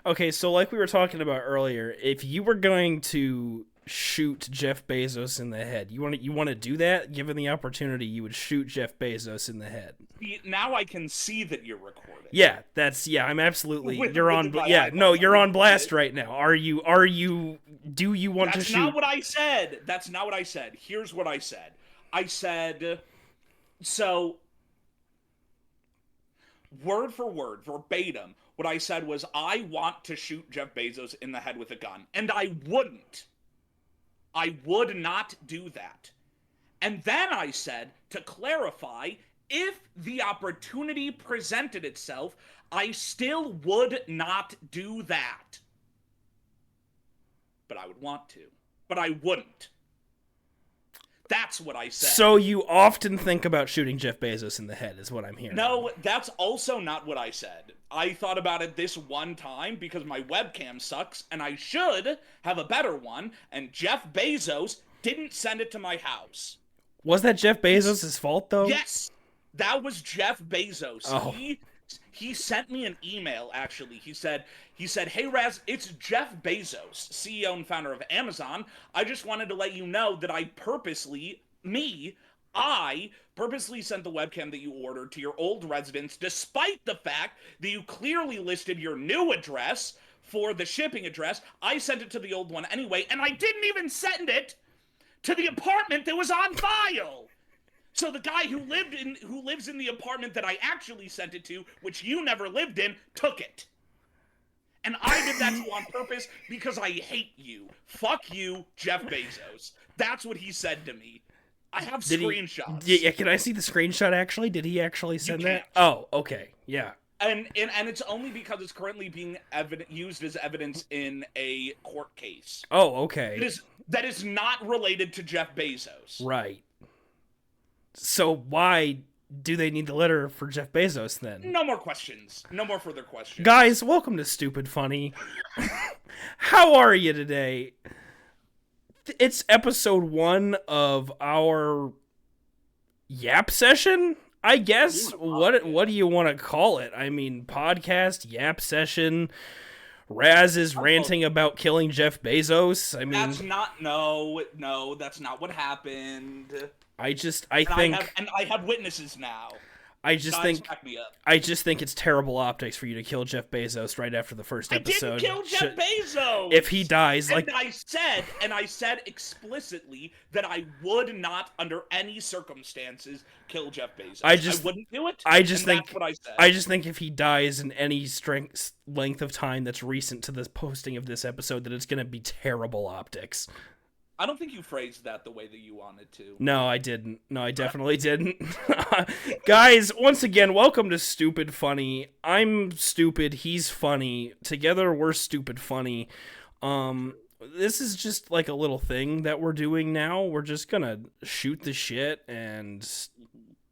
Okay, so like we were talking about earlier, if you were going to shoot Jeff Bezos in the head, you want to do that? Given the opportunity, you would shoot Jeff Bezos in the head. Now I can see that you're recording I'm absolutely you're with on my no, eyeballs. I you're can on see blast it. right now. Are you do you want to That's not shoot? what I said. That's not what I said. Here's what I said. I said, so word for word, verbatim, what I said was, I want to shoot Jeff Bezos in the head with a gun. And I wouldn't. I would not do that. And then I said, to clarify, if the opportunity presented itself, I still would not do that. But I would want to. But I wouldn't. That's what I said. So you often think about shooting Jeff Bezos in the head, is what I'm hearing. No, that's also not what I said. I thought about it this one time because my webcam sucks and I should have a better one, and Jeff Bezos didn't send it to my house. Was that Jeff Bezos' fault though? Yes, that was Jeff Bezos. Oh. He sent me an email, actually. He said, "Hey Razz, it's Jeff Bezos, CEO and founder of Amazon. I just wanted to let you know that I purposely sent the webcam that you ordered to your old residence, despite the fact that you clearly listed your new address for the shipping address. I sent it to the old one anyway, and I didn't even send it to the apartment that was on file. So the guy who lives in the apartment that I actually sent it to, which you never lived in, took it. And I did that to you on purpose because I hate you. Fuck you, Jeff Bezos." That's what he said to me. I have screenshots. Yeah, can I see the screenshot actually? Did he actually send that? Oh, okay. Yeah. And it's only because it's currently being used as evidence in a court case. Oh, okay. That is not related to Jeff Bezos. Right. So why do they need the letter for Jeff Bezos then? No more questions. No more further questions. Guys, welcome to Stupid Funny. How are you today? It's episode 1 of our Yap session, I guess. What do you want to call it? I mean, podcast, Yap session. Razz is ranting about killing Jeff Bezos. I mean, that's not that's not what happened. I have witnesses now. I just think it's terrible optics for you to kill Jeff Bezos right after the first episode. I didn't kill Jeff Bezos. If he dies, and I said explicitly that I would not, under any circumstances, kill Jeff Bezos. I wouldn't do it. That's what I said. I just think if he dies in any length of time that's recent to the posting of this episode, that it's going to be terrible optics. I don't think you phrased that the way that you wanted to. No, I didn't. No, I definitely didn't. Guys, once again, welcome to Stupid Funny. I'm stupid, he's funny. Together, we're Stupid Funny. This is just like a little thing that we're doing now. We're just gonna shoot the shit and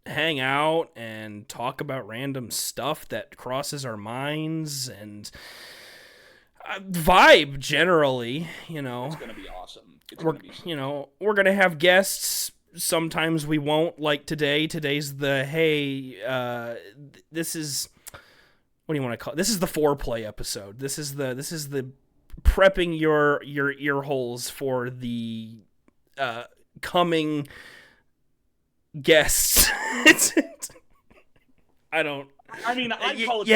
hang out and talk about random stuff that crosses our minds and vibe generally, you know. It's gonna be awesome. We're gonna have guests. Sometimes we won't. Like today. Today's the this is, what do you want to call it? This is the foreplay episode. This is the prepping your ear holes for the coming guests. I call it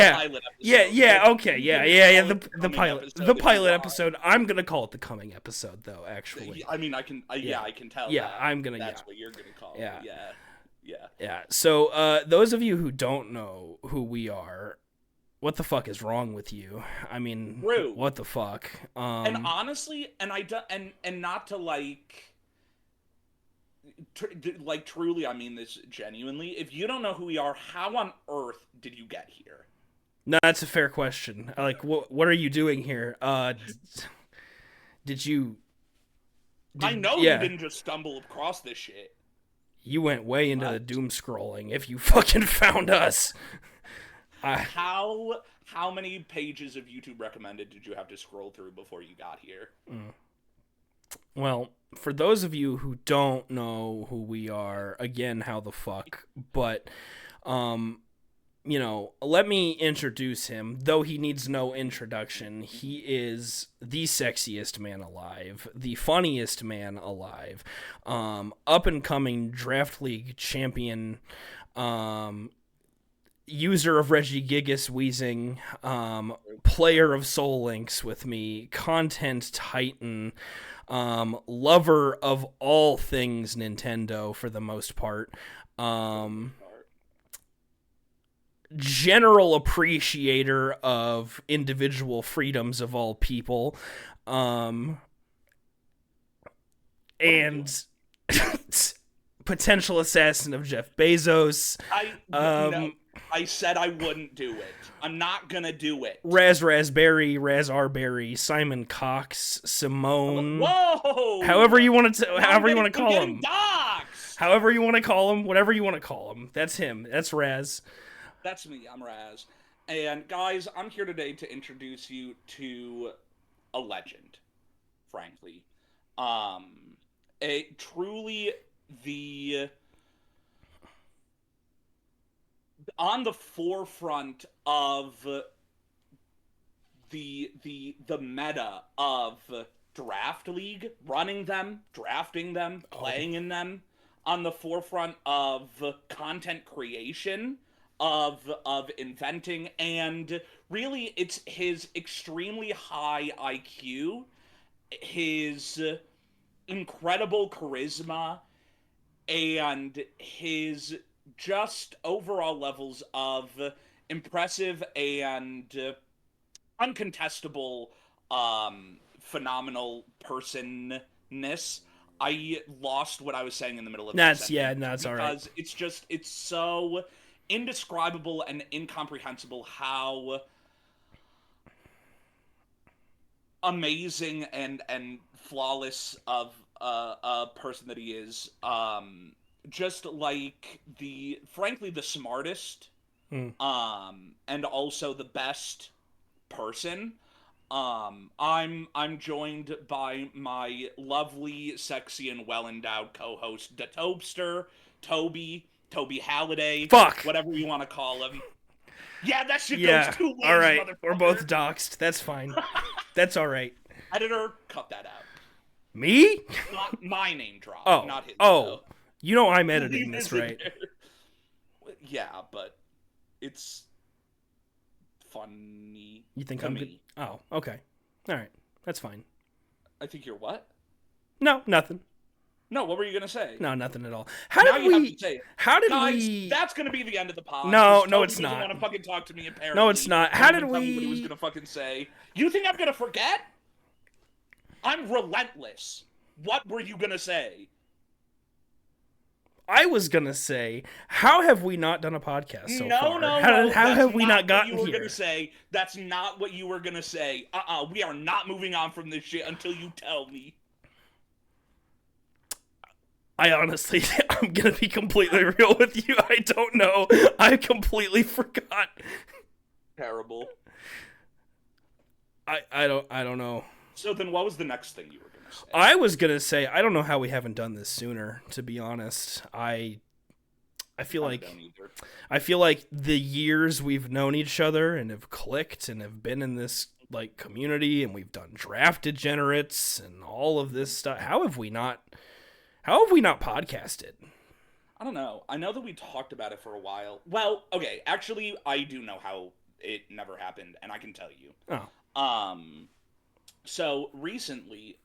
the pilot episode. Okay. The pilot episode. I'm gonna call it the coming episode, though. Actually, I can tell. Yeah, that. That's what you're gonna call it. Yeah. So, those of you who don't know who we are, what the fuck is wrong with you? I mean, Rude. What the fuck? And honestly, and not to truly, I mean this genuinely. If you don't know who we are, how on earth did you get here? No, that's a fair question. Like, what are you doing here? Did you? I know you didn't just stumble across this shit. You went way into the doom scrolling if you fucking found us. How many pages of YouTube recommended did you have to scroll through before you got here? Well, for those of you who don't know who we are, again, how the fuck, but let me introduce him. Though he needs no introduction, he is the sexiest man alive, the funniest man alive, up and coming draft league champion, user of Reggie Gigas Wheezing, player of Soul Links with me, content titan, lover of all things Nintendo for the most part, general appreciator of individual freedoms of all people, and potential assassin of Jeff Bezos. I said I wouldn't do it. I'm not gonna do it. Razz Raspberry, Razz Arbery, Simon Cox, Simone. Whoa! However you want to call him. Doxed. However you want to call him, whatever you want to call him. That's him. That's Razz. That's me. I'm Razz. And guys, I'm here today to introduce you to a legend, frankly. Truly on the forefront of the meta of draft league, running them, drafting them, playing in them, on the forefront of content creation, of inventing, and really it's his extremely high IQ, his incredible charisma, and his just overall levels of impressive and uncontestable phenomenal personness. I lost what I was saying in the middle of that sentence. That's all right. Because it's so indescribable and incomprehensible how amazing and flawless of a person that he is. Just like frankly the smartest, and also the best person. I'm joined by my lovely, sexy, and well-endowed co-host, the Tobster, Toby Halliday. Fuck! Whatever you want to call him. Yeah, that shit goes 2 ways, all right. motherfucker. We're both doxed. That's fine. That's all right. Editor, cut that out. Me? Not my name drop, not his. Oh. You know I'm editing this, right? Yeah, but it's funny. You think I'm good? Oh, okay. All right. That's fine. I think you're what? No, nothing. No, what were you going to say? No, nothing at all. Guys, that's going to be the end of the pod. No, it's not. Doesn't want to fucking talk to me, apparently. No, it's not. How did we... Tell me what he was going to fucking say. You think I'm going to forget? I'm relentless. What were you going to say? I was gonna say, how have we not done a podcast so far? No. How have we not gotten here? That's not what you were gonna say. We are not moving on from this shit until you tell me. I honestly, I'm gonna be completely real with you. I don't know. I completely forgot. Terrible. I don't know. So then, what was the next thing you were gonna say? I was gonna say, I don't know how we haven't done this sooner. To be honest, I feel like the years we've known each other and have clicked and have been in this like community, and we've done draft degenerates and all of this stuff. How have we not podcasted? I don't know. I know that we talked about it for a while. Well, okay, actually, I do know how it never happened, and I can tell you. Oh. So recently,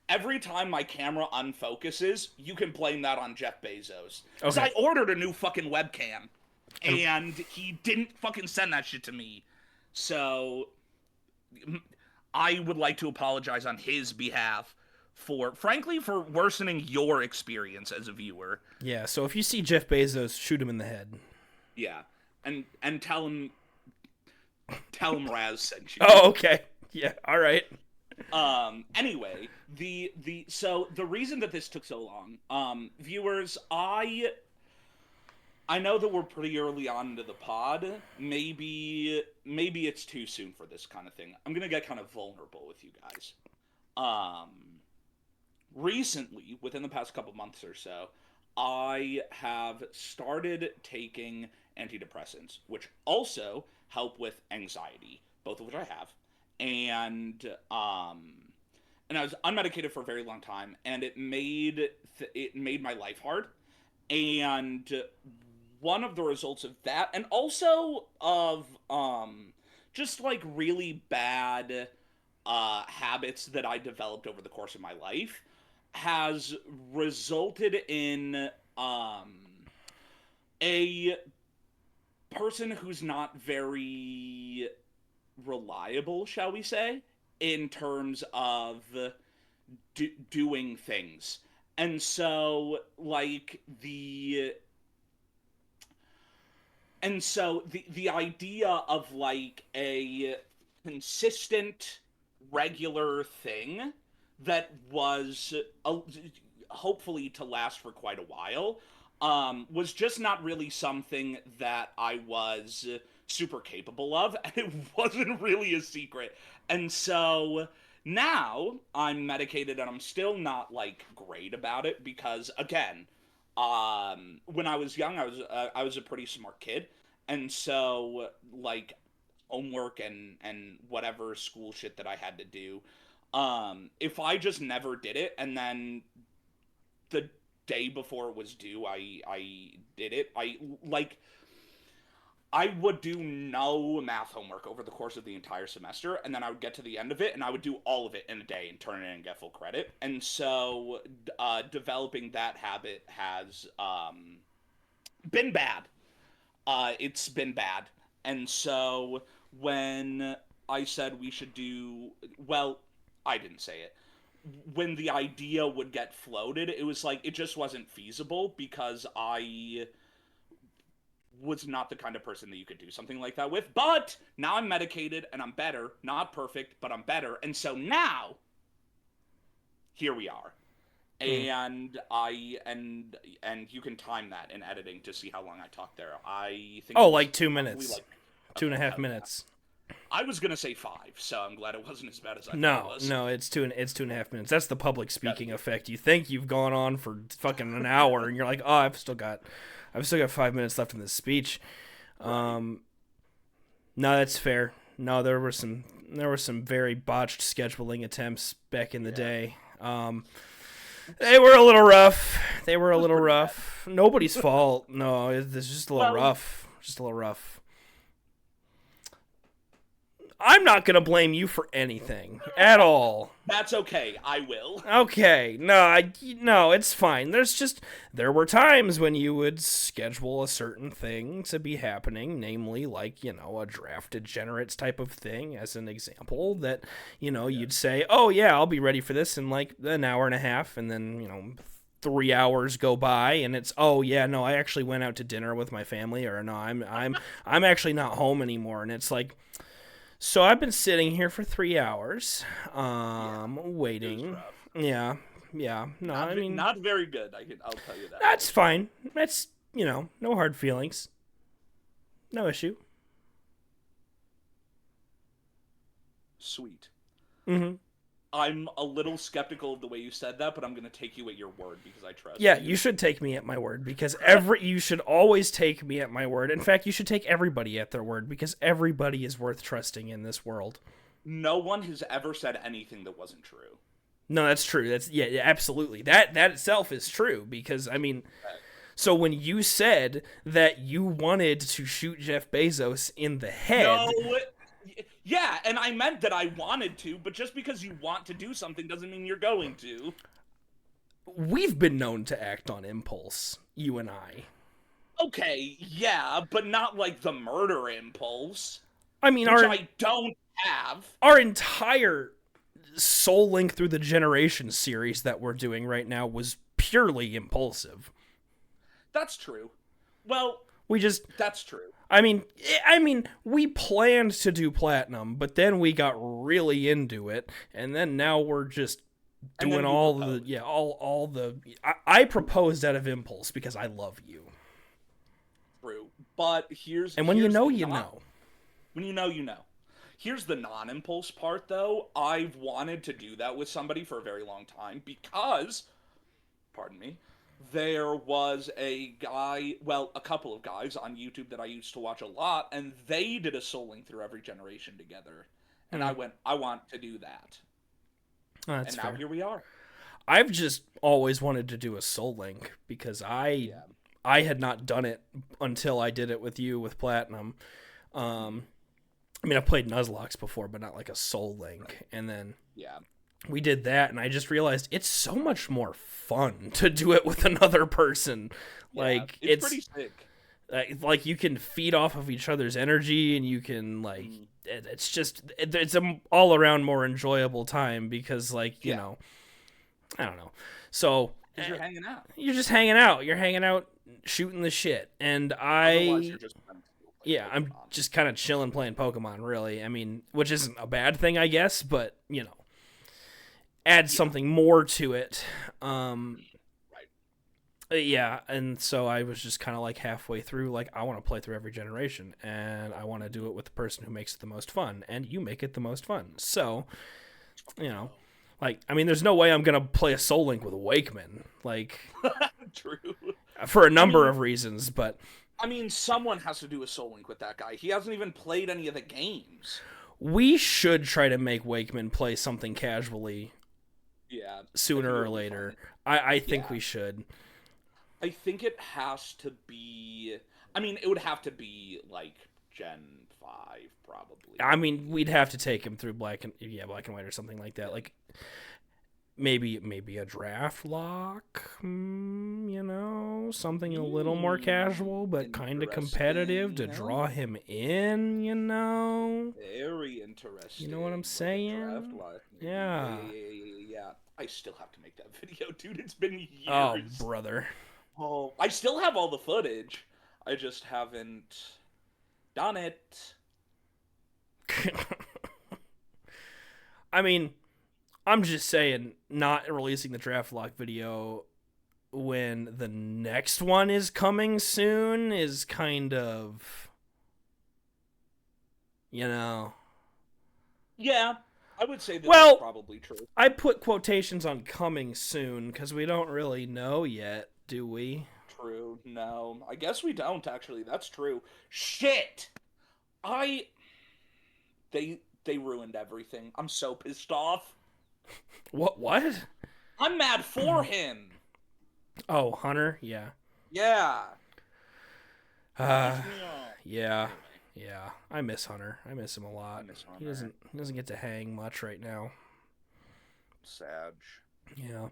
every time my camera unfocuses, you can blame that on Jeff Bezos. Because I ordered a new fucking webcam, and he didn't fucking send that shit to me. So I would like to apologize on his behalf for worsening your experience as a viewer. Yeah, so if you see Jeff Bezos, shoot him in the head. Yeah, and tell him Razz sent you. Oh, okay. Yeah, all right. Anyway, so the reason that this took so long, viewers, I know that we're pretty early on into the pod. Maybe it's too soon for this kind of thing. I'm gonna get kind of vulnerable with you guys. Recently, within the past couple months or so, I have started taking antidepressants, which also help with anxiety, both of which I have. And I was unmedicated for a very long time, and it made my life hard. And one of the results of that, and also of just like really bad habits that I developed over the course of my life, has resulted in a person who's not very reliable, shall we say, in terms of doing things. And so, like, the idea of, like, a consistent, regular thing that was hopefully to last for quite a while, was just not really something that I was super capable of, and it wasn't really a secret. And so now I'm medicated, and I'm still not like great about it because, again, when I was young, I was a pretty smart kid, and so like homework and whatever school shit that I had to do, if I just never did it, and then the day before it was due, I did it. I would do no math homework over the course of the entire semester, and then I would get to the end of it, and I would do all of it in a day and turn it in and get full credit. And so, developing that habit has been bad. It's been bad. And so, when I said we should do, well, I didn't say it. When the idea would get floated, it was like, it just wasn't feasible because I was not the kind of person that you could do something like that with. But now I'm medicated and I'm better. Not perfect, but I'm better. And so now, here we are. And you can time that in editing to see how long I talked there. I think like 2 minutes. Like, 2.5 minutes. I was gonna say 5, so I'm glad it wasn't as bad as I thought it was. No, it's 2.5 minutes. That's the public speaking effect. You think you've gone on for fucking an hour, and you're like, oh, I've still got 5 minutes left in this speech. No, that's fair. No, there were some very botched scheduling attempts back in the day. They were a little rough. Nobody's fault. No, it's just a little rough. Just a little rough. I'm not going to blame you for anything at all. That's okay. I will. Okay. No, it's fine. There were times when you would schedule a certain thing to be happening, namely like, a draft degenerates type of thing as an example that, you'd say, oh yeah, I'll be ready for this in like an hour and a half. And then, 3 hours go by and it's, oh yeah, no, I actually went out to dinner with my family, or no, I'm actually not home anymore. And it's like, so I've been sitting here for 3 hours, waiting. Yeah. No, not very good. I'll tell you that. That's fine. That's, no hard feelings. No issue. Sweet. Mm-hmm. I'm a little skeptical of the way you said that, but I'm going to take you at your word because I trust you. Yeah, you should take me at my word because you should always take me at my word. In fact, you should take everybody at their word because everybody is worth trusting in this world. No one has ever said anything that wasn't true. No, that's true. Yeah, absolutely. That itself is true because, so when you said that you wanted to shoot Jeff Bezos in the head... No, yeah, and I meant that I wanted to, but just because you want to do something doesn't mean you're going to. We've been known to act on impulse, you and I. Okay, yeah, but not like the murder impulse. Which I don't have. Our entire Soul Link Through the Generations series that we're doing right now was purely impulsive. That's true. Well, that's true. We planned to do platinum, but then we got really into it, and then now we're just doing all the. I proposed out of impulse because I love you. True, but here's when you know. When you know. Here's the non-impulse part, though. I've wanted to do that with somebody for a very long time because, pardon me, there was a guy, well, a couple of guys on YouTube that I used to watch a lot, and they did a Soul Link through every generation together. And I went, I want to do that. Oh, that's and now fair. here we are. I've just always wanted to do a Soul Link because I had not done it until I did it with you with Platinum. I mean, I've played Nuzlocke before, but not like a Soul Link. And then we did that, and I just realized it's so much more fun to do it with another person. Like it's pretty sick. Like you can feed off of each other's energy, and you can like it's an all around more enjoyable time because like you know, I don't know. So you're hanging out. You're just hanging out. You're hanging out, shooting the shit, and I'm just kind of chilling playing Pokemon. Really, I mean, which isn't a bad thing, I guess, but you know, adds something more to it. Yeah, and so I was just kind of like halfway through, like, I want to play through every generation, and I want to do it with the person who makes it the most fun, and you make it the most fun. So, you know, like, I mean, there's no way I'm going to play a Soul Link with Wakeman, like, True. For a number of reasons, but... I mean, someone has to do a Soul Link with that guy. He hasn't even played any of the games. We should try to make Wakeman play something casually sooner or later. I think we should. I think it has to be... I mean, it would have to be, like, Gen 5, probably. I mean, we'd have to take him through Black and White or something like that. Like, maybe a draft lock, you know? Something a little more casual, but kind of competitive to draw him in, you know? Very interesting. You know what I'm saying? Yeah. I still have to make that video, dude. It's been years. Oh, brother. Oh, I still have all the footage. I just haven't done it. I mean, I'm just saying, not releasing the draft lock video when the next one is coming soon is kind of, you know. Yeah, I would say that's probably true. I put quotations on coming soon because we don't really know yet. Do we? True. No. I guess we don't, actually. That's true. Shit! They ruined everything. I'm so pissed off. What? I'm mad for him. Oh, Hunter? Yeah. Yeah. Yeah. I miss Hunter. I miss him a lot. He doesn't get to hang much right now. Sad. Yeah.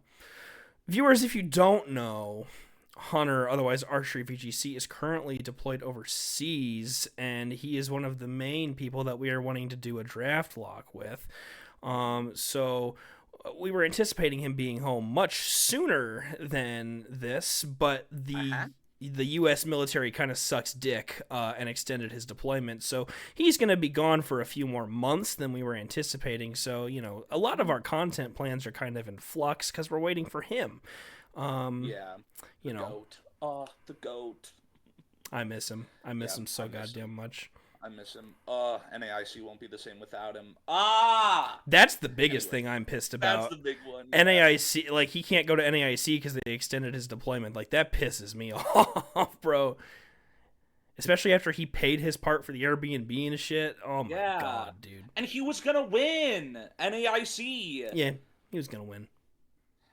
Viewers, if you don't know, Hunter, otherwise Archery VGC, is currently deployed overseas, and he is one of the main people that we are wanting to do a draft lock with. So we were anticipating him being home much sooner than this, but the U.S. military kind of sucks dick and extended his deployment. So he's going to be gone for a few more months than we were anticipating. So, you know, a lot of our content plans are kind of in flux because we're waiting for him. You know. Goat. Oh, the goat. I miss him. I miss him so goddamn much. I miss him. NAIC won't be the same without him. That's the biggest thing I'm pissed about. That's the big one. NAIC, like, he can't go to NAIC because they extended his deployment. Like, that pisses me off, bro. Especially after he paid his part for the Airbnb and shit. Oh my god, dude. And he was gonna win NAIC. Yeah, he was gonna win.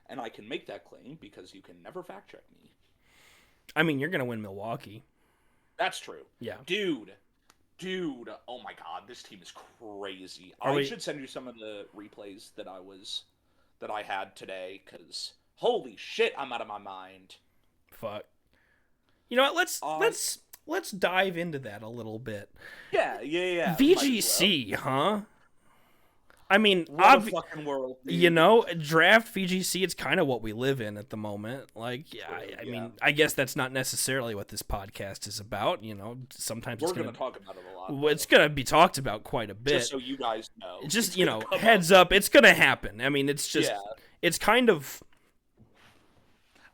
And I can make that claim because you can never fact check me. I mean, you're gonna win Milwaukee. That's true. Yeah. Dude, oh my god, this team is crazy. I should send you some of the replays that I had today, because holy shit, I'm out of my mind. Fuck. You know what, let's dive into that a little bit. Yeah. VGC, huh? I mean, what a fucking world, dude. You know, draft VGC, it's kind of what we live in at the moment. Like, I mean, I guess that's not necessarily what this podcast is about. You know, sometimes we're going to talk about it a lot. Well, it's going to be talked about quite a bit. Just so you guys know. Just, you know, heads up, it's going to happen. I mean, it's just, it's kind of...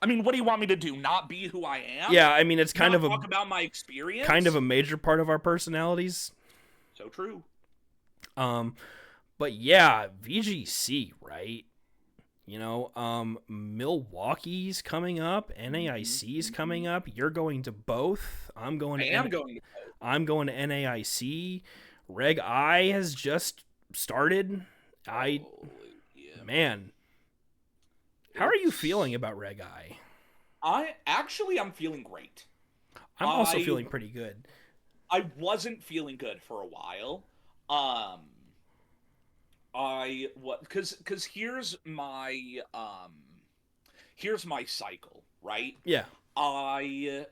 I mean, what do you want me to do? Not be who I am? Yeah, I mean, it's kind of talk about my experience? Kind of a major part of our personalities. So true. But yeah, VGC, right? Milwaukee's coming up, NAIC's coming Mhm. up. You're going to both. I'm going I to am going to. I'm going to NAIC. Reg I has just started. I Oh, yeah. Man, how are you feeling It's about Reg I? I'm feeling great. I'm also I feeling pretty good. I wasn't feeling good for a while. Um I what cuz here's my cycle, right? Yeah. I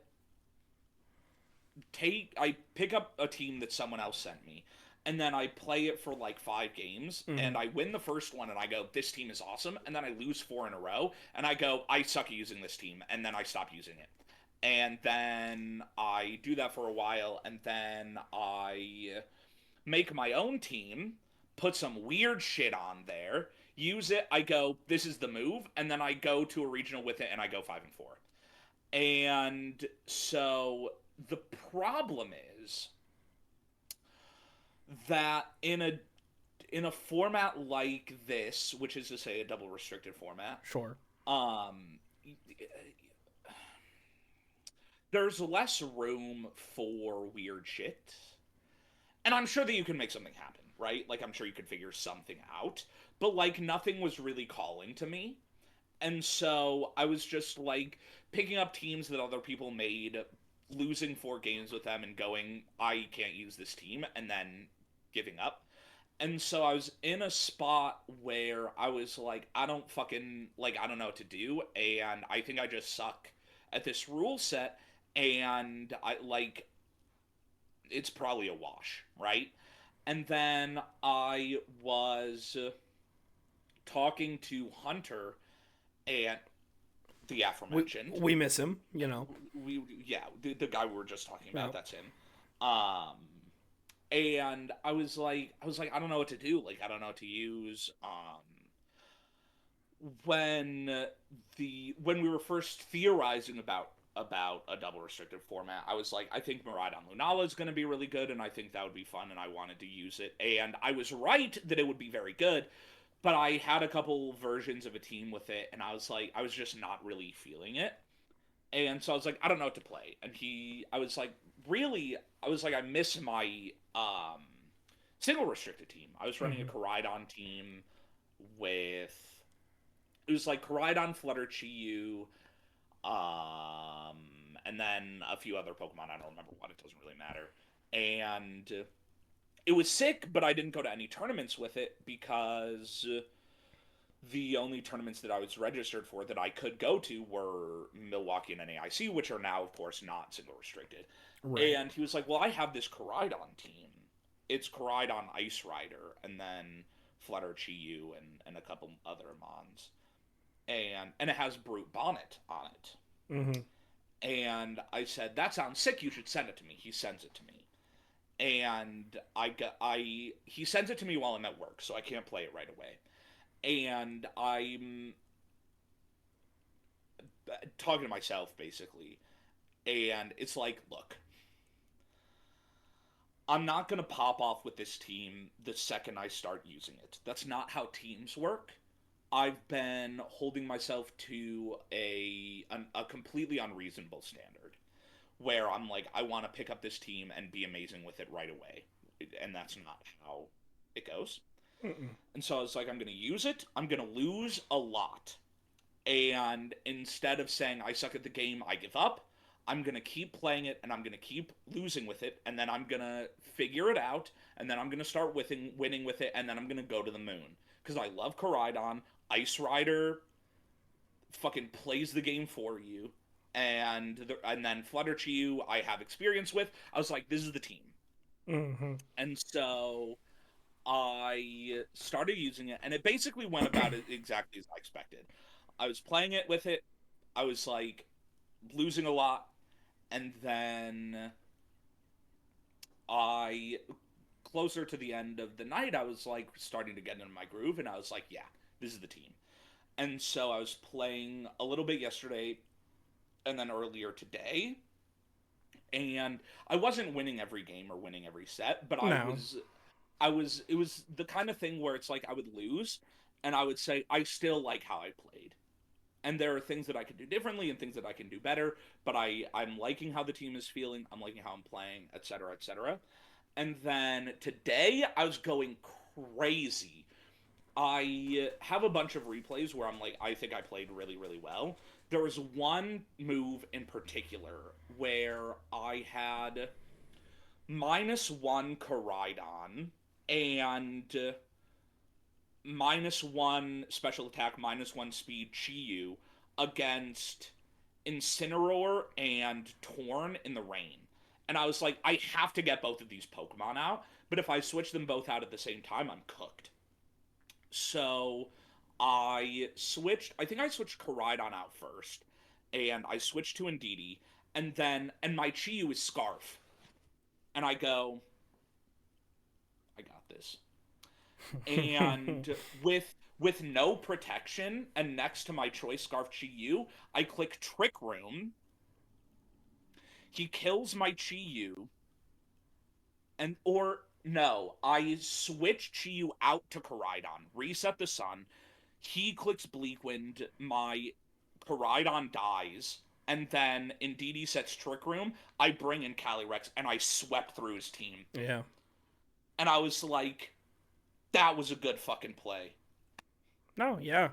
I pick up a team that someone else sent me, and then I play it for like 5 games, Mm-hmm. and I win the first one, and I go, this team is awesome, and then I lose 4 in a row, and I go, I suck at using this team, and then I stop using it. And then I do that for a while, and then I make my own team, put some weird shit on there, use it, I go, this is the move, and then I go to a regional with it, and I go 5-4. And so the problem is that in a format like this, which is to say a double restricted format, Sure. um there's less room for weird shit. And I'm sure that you can make something happen, right? Like I'm sure you could figure something out, but like nothing was really calling to me. And so I was just like picking up teams that other people made, losing 4 games with them and going, I can't use this team, and then giving up. And so I was in a spot where I was like, I don't fucking, like, I don't know what to do. And I think I just suck at this rule set. And it's probably a wash, right? And then I was talking to Hunter and the We aforementioned. we miss him. Yeah, the guy we were just talking Yeah. about, that's him. Um, and I was like, I don't know what to do. Like, I don't know what to use. When when we were first theorizing about a double restricted format, I was like, I think Miraidon Lunala is going to be really good, and I think that would be fun, and I wanted to use it. And I was right that it would be very good, but I had a couple versions of a team with it, and I was like, I was just not really feeling it. And so I was like, I don't know what to play. And I was like, really, I was like, I miss my single restricted team. I was running a Mm-hmm. Koraidon team with, it was like Koraidon, Flutter Chiyu, and then a few other Pokemon. I don't remember what. It doesn't really matter. And it was sick, but I didn't go to any tournaments with it because the only tournaments that I was registered for that I could go to were Milwaukee and NAIC, which are now, of course, not single restricted. Right. And he was like, well, I have this Koraidon team. It's Koraidon Ice Rider, and then Flutter Chiyu and a couple other Mons. And it has Brute Bonnet on it. Mm-hmm. And I said, that sounds sick. You should send it to me. He sends it to me. And he sends it to me while I'm at work, so I can't play it right away. And I'm talking to myself basically, and it's like, look, I'm not going to pop off with this team the second I start using it. That's not how teams work. I've been holding myself to a completely unreasonable standard where I'm like, I want to pick up this team and be amazing with it right away. And that's not how it goes. Mm-mm. And so I was like, I'm going to use it. I'm going to lose a lot. And instead of saying I suck at the game, I give up, I'm going to keep playing it and I'm going to keep losing with it. And then I'm going to figure it out. And then I'm going to start winning with it. And then I'm going to go to the moon. Because I love Koraidon. Ice Rider fucking plays the game for you. And then Flutter Chiyu, I have experience with. I was like, this is the team. Mm-hmm. And so I started using it, and it basically went about it exactly as I expected. I was playing it with it. I was like losing a lot, and then I closer to the end of the night, I was like starting to get into my groove, and I was like, yeah, this is the team. And so I was playing a little bit yesterday, and then earlier today, and I wasn't winning every game or winning every set, but No. it was the kind of thing where it's like I would lose and I would say I still like how I played. And there are things that I could do differently and things that I can do better, but I'm liking how the team is feeling, I'm liking how I'm playing, etc., etc. And then today I was going crazy. I have a bunch of replays where I'm like, I think I played really, really well. There was one move in particular where I had -1 Koraidon and -1 special attack, -1 speed Chiyu against Incineroar and Torn in the rain. And I was like, I have to get both of these Pokemon out, but if I switch them both out at the same time, I'm cooked. So I think I switched Koraidon out first, and I switched to Indeedee, and my Chiyu is Scarf. And I go, I got this. And with no protection and next to my choice Scarf Chiyu, I click Trick Room. He kills my Chiyu, and or no, I switch Chiyu out to Koraidon, reset the sun. He clicks Bleak Wind, my Koraidon dies, and then Indeedee sets Trick Room. I bring in Calyrex, and I swept through his team. Yeah. And I was like, that was a good fucking play. No, yeah.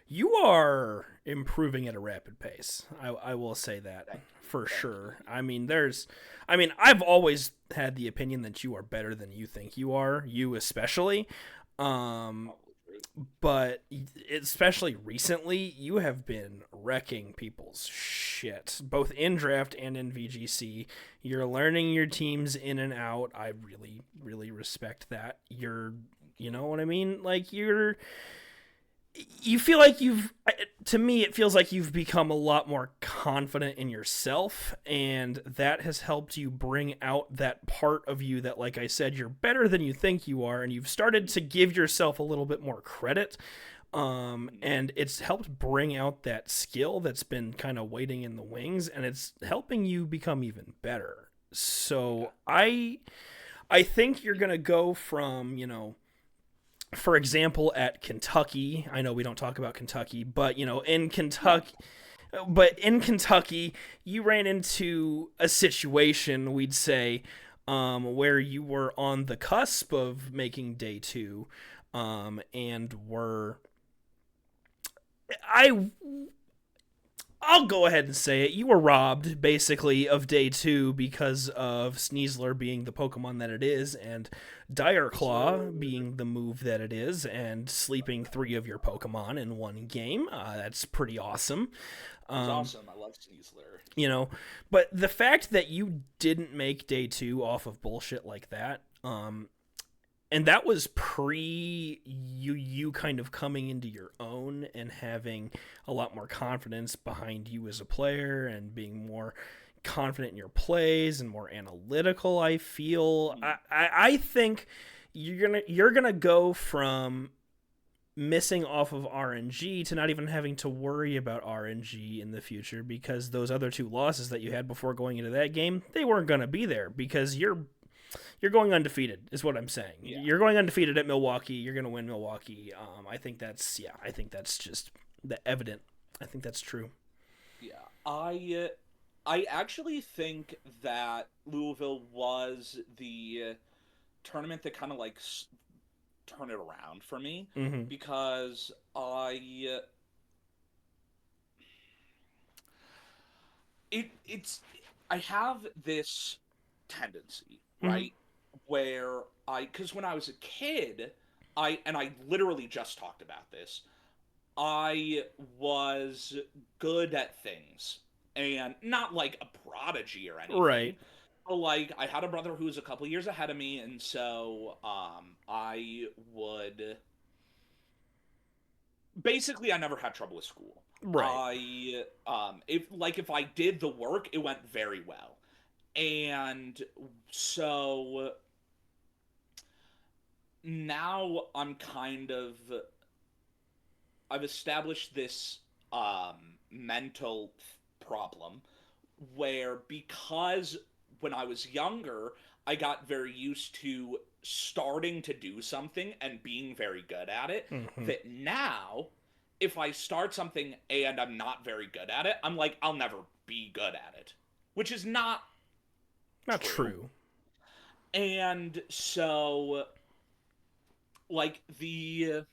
You are improving at a rapid pace. I will say that for sure. I mean, I've always had the opinion that you are better than you think you are, you especially. But especially recently, you have been wrecking people's shit, both in draft and in VGC. You're learning your teams in and out. I really, really respect that. You know what I mean? Like, you feel like to me it feels like you've become a lot more confident in yourself, and that has helped you bring out that part of you that, like I said, you're better than you think you are, and you've started to give yourself a little bit more credit, and it's helped bring out that skill that's been kind of waiting in the wings, and it's helping you become even better. So I think you're gonna go from, for example, at Kentucky, I know we don't talk about Kentucky, but in Kentucky, you ran into a situation, we'd say, where you were on the cusp of making day 2, and I'll go ahead and say it. You were robbed, basically, of day 2 because of Sneasler being the Pokemon that it is, and Dire Claw being the move that it is, and sleeping 3 of your Pokemon in one game. That's pretty awesome. It's awesome. I love Sneasler. But the fact that you didn't make day 2 off of bullshit like that, and that was pre you kind of coming into your own and having a lot more confidence behind you as a player and being more confident in your plays and more analytical. I feel I think you're gonna go from missing off of RNG to not even having to worry about RNG in the future, because those other 2 losses that you had before going into that game, they weren't gonna be there because you're going undefeated, is what I'm saying. Yeah. You're going undefeated at Milwaukee. You're going to win Milwaukee. I think that's just the evident. I think that's true. Yeah. I actually think that Louisville was the tournament that kind of like turned it around for me, because I have this tendency, right? Where because when I was a kid, I literally just talked about this, I was good at things, and not like a prodigy or anything. Right. But like, I had a brother who was a couple years ahead of me, and so I would basically, I never had trouble with school. Right. If I did the work, it went very well. And so now I've established this mental problem where, because when I was younger, I got very used to starting to do something and being very good at it, Mm-hmm. that now if I start something and I'm not very good at it, I'm like, I'll never be good at it, which is not Not true. true. And so, like, the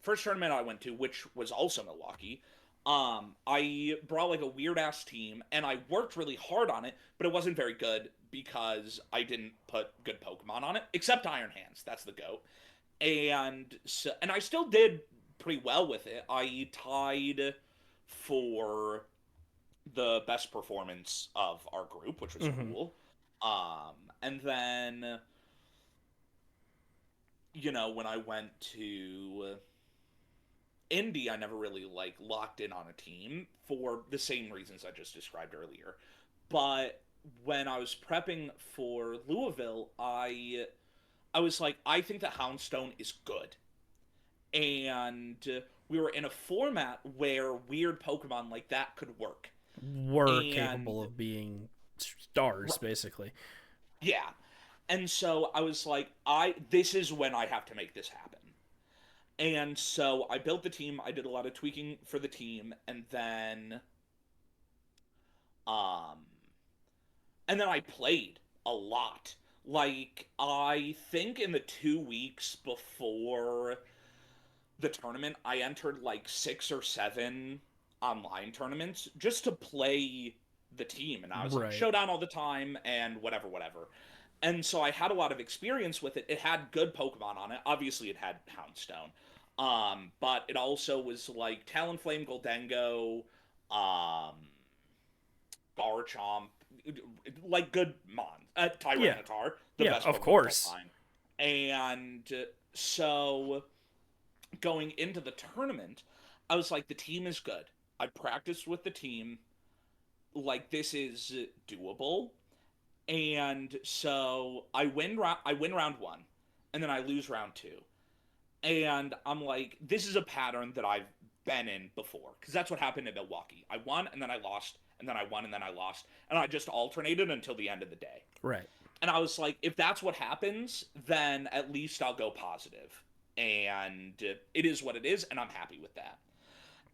first tournament I went to, which was also Milwaukee, I brought like a weird ass team and I worked really hard on it, but it wasn't very good because I didn't put good Pokemon on it, except Iron Hands. That's the goat. And I still did pretty well with it. I tied for the best performance of our group, which was Mm-hmm. cool. And then when I went to Indy, I never really like locked in on a team for the same reasons I just described earlier. But when I was prepping for Louisville, I was like, I think that Houndstone is good. And we were in a format where weird Pokemon like that could work. Were And capable of being stars, basically. yeah. And so I was like, I this is when I have to make this happen. And so I built the team, I did a lot of tweaking for the team, um and then I played a lot. Like, I think in the 2 weeks before the tournament, I entered like 6 or 7 online tournaments just to play the team. And I was like, Right. showdown all the time and whatever, whatever. And so I had a lot of experience with it. It had good Pokemon on it. Obviously, it had Houndstone. But it also was like Talonflame, Goldengo, um, Garchomp, like good Mon, Yeah. Tyranitar, the Yeah, best of Pokemon of all course. time. And so going into the tournament, I was like, the team is good. I practiced with the team. Like, this is doable. And so I win round one, and then I lose round two. And I'm like, this is a pattern that I've been in before, because that's what happened in Milwaukee. I won, and then I lost, and then I won, and then I lost, and I just alternated until the end of the day. Right. And I was like, if that's what happens, then at least I'll go positive. And it is what it is, and I'm happy with that.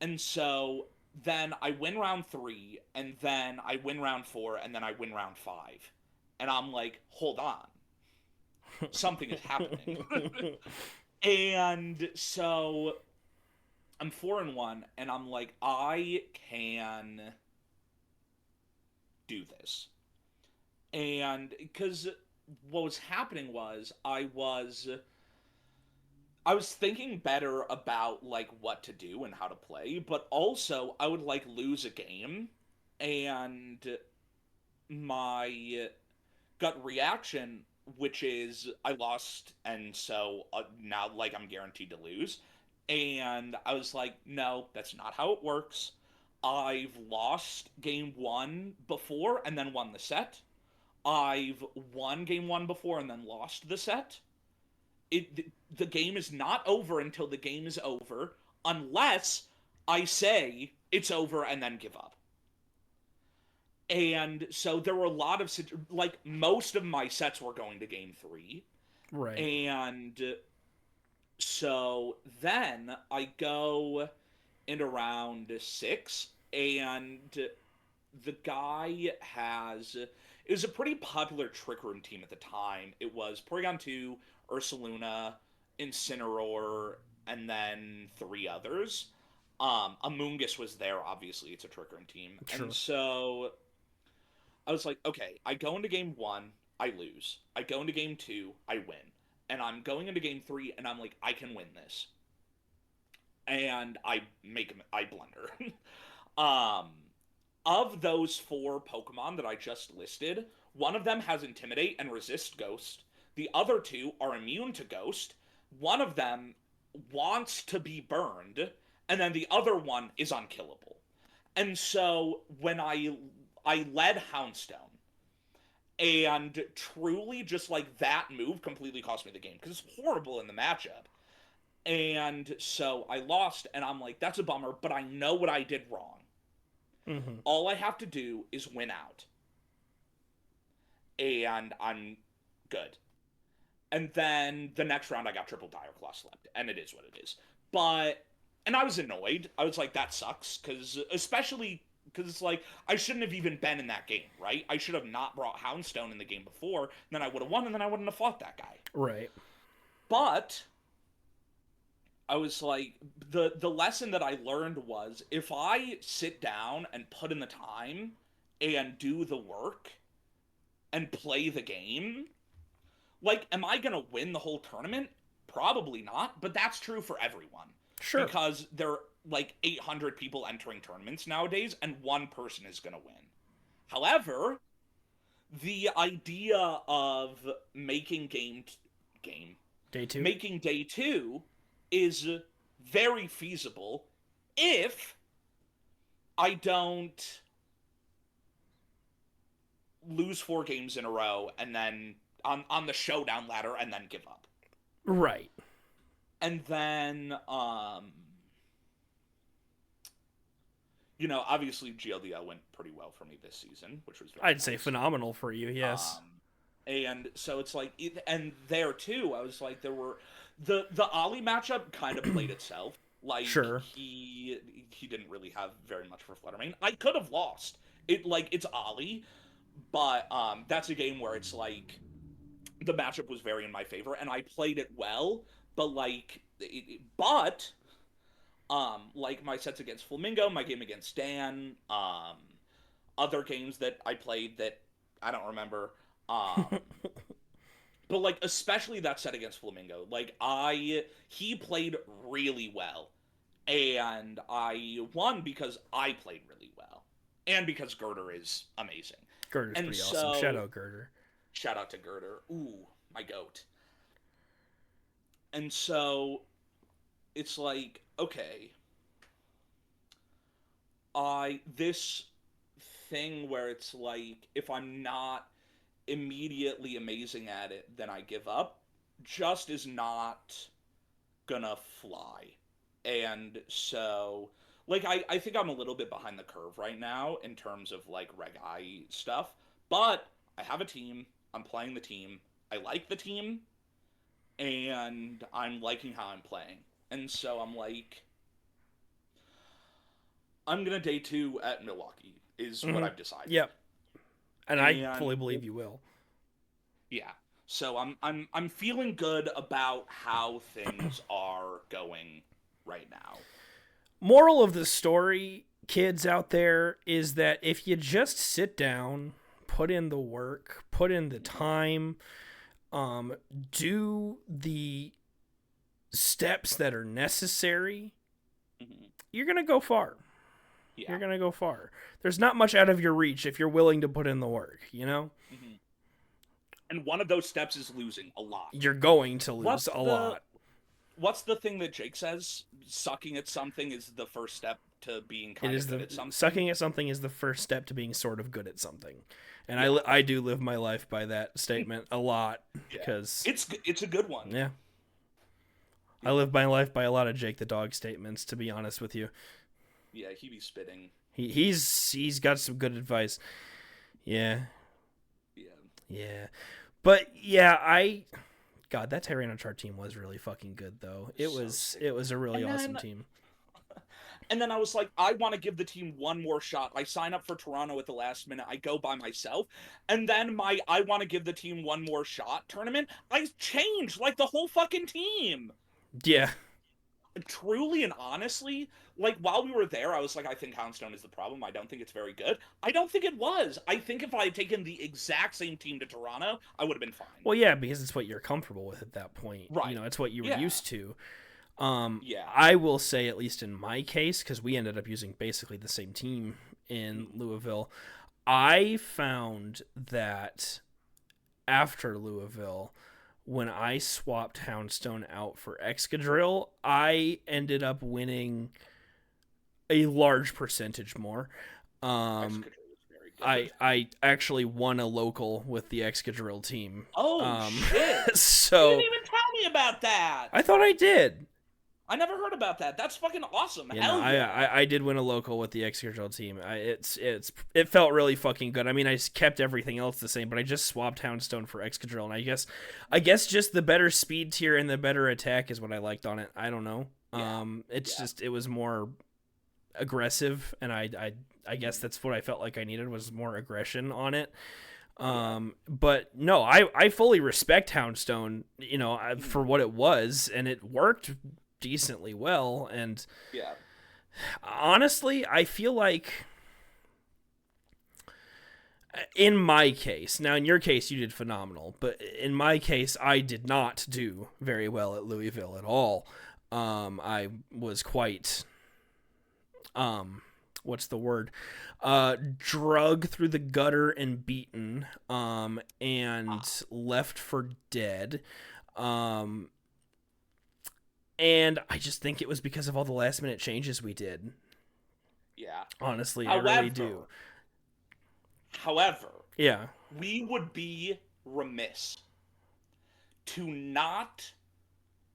And so then I win round three, and then I win round four, and then I win round five. And I'm like, hold on, something is happening. And so I'm 4-1, and I'm like, I can do this. And because what was happening was I was thinking better about like what to do and how to play, but also I would like lose a game and my gut reaction, which is I lost, and so now like I'm guaranteed to lose. And I was like, no, that's not how it works. I've lost game one before and then won the set. I've won game one before and then lost the set. The game is not over until the game is over, unless I say it's over and then give up. And so there were a lot of like most of my sets were going to game three, Right. and so then I go into round six, and the guy has it was a pretty popular trick room team at the time. It was Porygon 2, Ursaluna, Incineroar, and then 3 others. Amoonguss was there, obviously, it's a trick room team. And True. so I was like, okay, I go into game one, I lose. I go into game two, I win. And I'm going into game three, and I'm like, I can win this. And I blunder. um, of those 4 Pokemon that I just listed, one of them has Intimidate and Resist Ghost. The other 2 are immune to Ghost. One of them wants to be burned, and then the other one is unkillable. And so when I led Houndstone, and truly just like that move completely cost me the game because it's horrible in the matchup. And so I lost, and I'm like, that's a bummer, but I know what I did wrong. Mm-hmm. All I have to do is win out, and I'm good. And then the next round I got triple dire claw slept, and it is what it is. But and I was annoyed. I was like, that sucks, because especially because it's like I shouldn't have even been in that game, right? I should have not brought Houndstone in the game before, and then I would have won, and then I wouldn't have fought that guy. Right. But I was like, the lesson that I learned was, if I sit down and put in the time and do the work and play the game, like, am I gonna win the whole tournament? Probably not, but that's true for everyone. Sure. Because there are like 800 people entering tournaments nowadays, and one person is gonna win. However, the idea of Day 2. making day 2 is very feasible if I don't lose 4 games in a row and then on the showdown ladder and then give up. Right. And then obviously GLDL went pretty well for me this season, which was very I'd say nice. phenomenal for you, yes. And so it's like, and there too, I was like, there were the Ollie matchup kind of played itself. Like, Sure. he didn't really have very much for Fluttermane. I could have lost it. Like, it's Ollie, but that's a game where it's like the matchup was very in my favor, and I played it well. But like, like my sets against Flamingo, my game against Dan, other games that I played that I don't remember. But like, especially that set against Flamingo, like he played really well, and I won because I played really well, and because Girder is amazing. Girder's And pretty so, awesome. Shout out Girder. Shout out to Girder. Ooh, my goat. And so it's like, okay, this thing where it's like, if I'm not immediately amazing at it, then I give up, just is not gonna fly. And so, like, I think I'm a little bit behind the curve right now in terms of like Reg I stuff, but I have a team, I'm playing the team, I like the team, and I'm liking how I'm playing. And so I'm like, I'm gonna day 2 at Milwaukee is what I've decided. Yep. And I fully believe you will. Yeah. So I'm feeling good about how things are going right now. Moral of the story, kids out there, is that if you just sit down, put in the work, put in the time, do the steps that are necessary, you're going to go far. Yeah. You're going to go far. There's not much out of your reach if you're willing to put in the work, you know? Mm-hmm. And one of those steps is losing a lot. You're going to lose a lot. What's the thing that Jake says? Sucking at something is the first step to being kind of good at something. Sucking at something is the first step to being sort of good at something. And yeah. I do live my life by that statement a lot, because it's a good one. Yeah. I live my life by a lot of Jake the Dog statements, to be honest with you. Yeah, he be spitting. He's got some good advice. Yeah. Yeah. Yeah. But yeah, God, that Tyranitar team was really fucking good though. It was a really awesome team. And then I was like, I want to give the team one more shot. I sign up for Toronto at the last minute. I go by myself. And then my I want to give the team one more shot tournament, I changed like the whole fucking team. Yeah. Truly and honestly, like, while we were there, I was like, I think Houndstone is the problem. I don't think it's very good. I don't think it was. I think if I had taken the exact same team to Toronto, I would have been fine. Well, yeah, because it's what you're comfortable with at that point. Right. You know, it's what you were used to. Yeah. I will say, at least in my case, because we ended up using basically the same team in Louisville, I found that after Louisville, when I swapped Houndstone out for Excadrill, I ended up winning a large percentage more. I actually won a local with the Excadrill team. Oh, shit. So you didn't even tell me about that. I thought I did. I never heard about that. That's fucking awesome. You Hell know, yeah. I did win a local with the Excadrill team. It felt really fucking good. I mean, I just kept everything else the same, but I just swapped Houndstone for Excadrill, and I guess just the better speed tier and the better attack is what I liked on it. I don't know. Yeah. Just it was more aggressive, and I guess that's what I felt like I needed was more aggression on it. But no, I fully respect Houndstone, you know, for what it was, and it worked decently well. And Yeah. honestly, I feel like in my case, now in your case you did phenomenal, but in my case I did not do very well at Louisville at all. I was quite what's the word? Drug through the gutter and beaten, and left for dead. And I just think it was because of all the last minute changes we did. Yeah. Honestly, However, I really do. However, Yeah. we would be remiss to not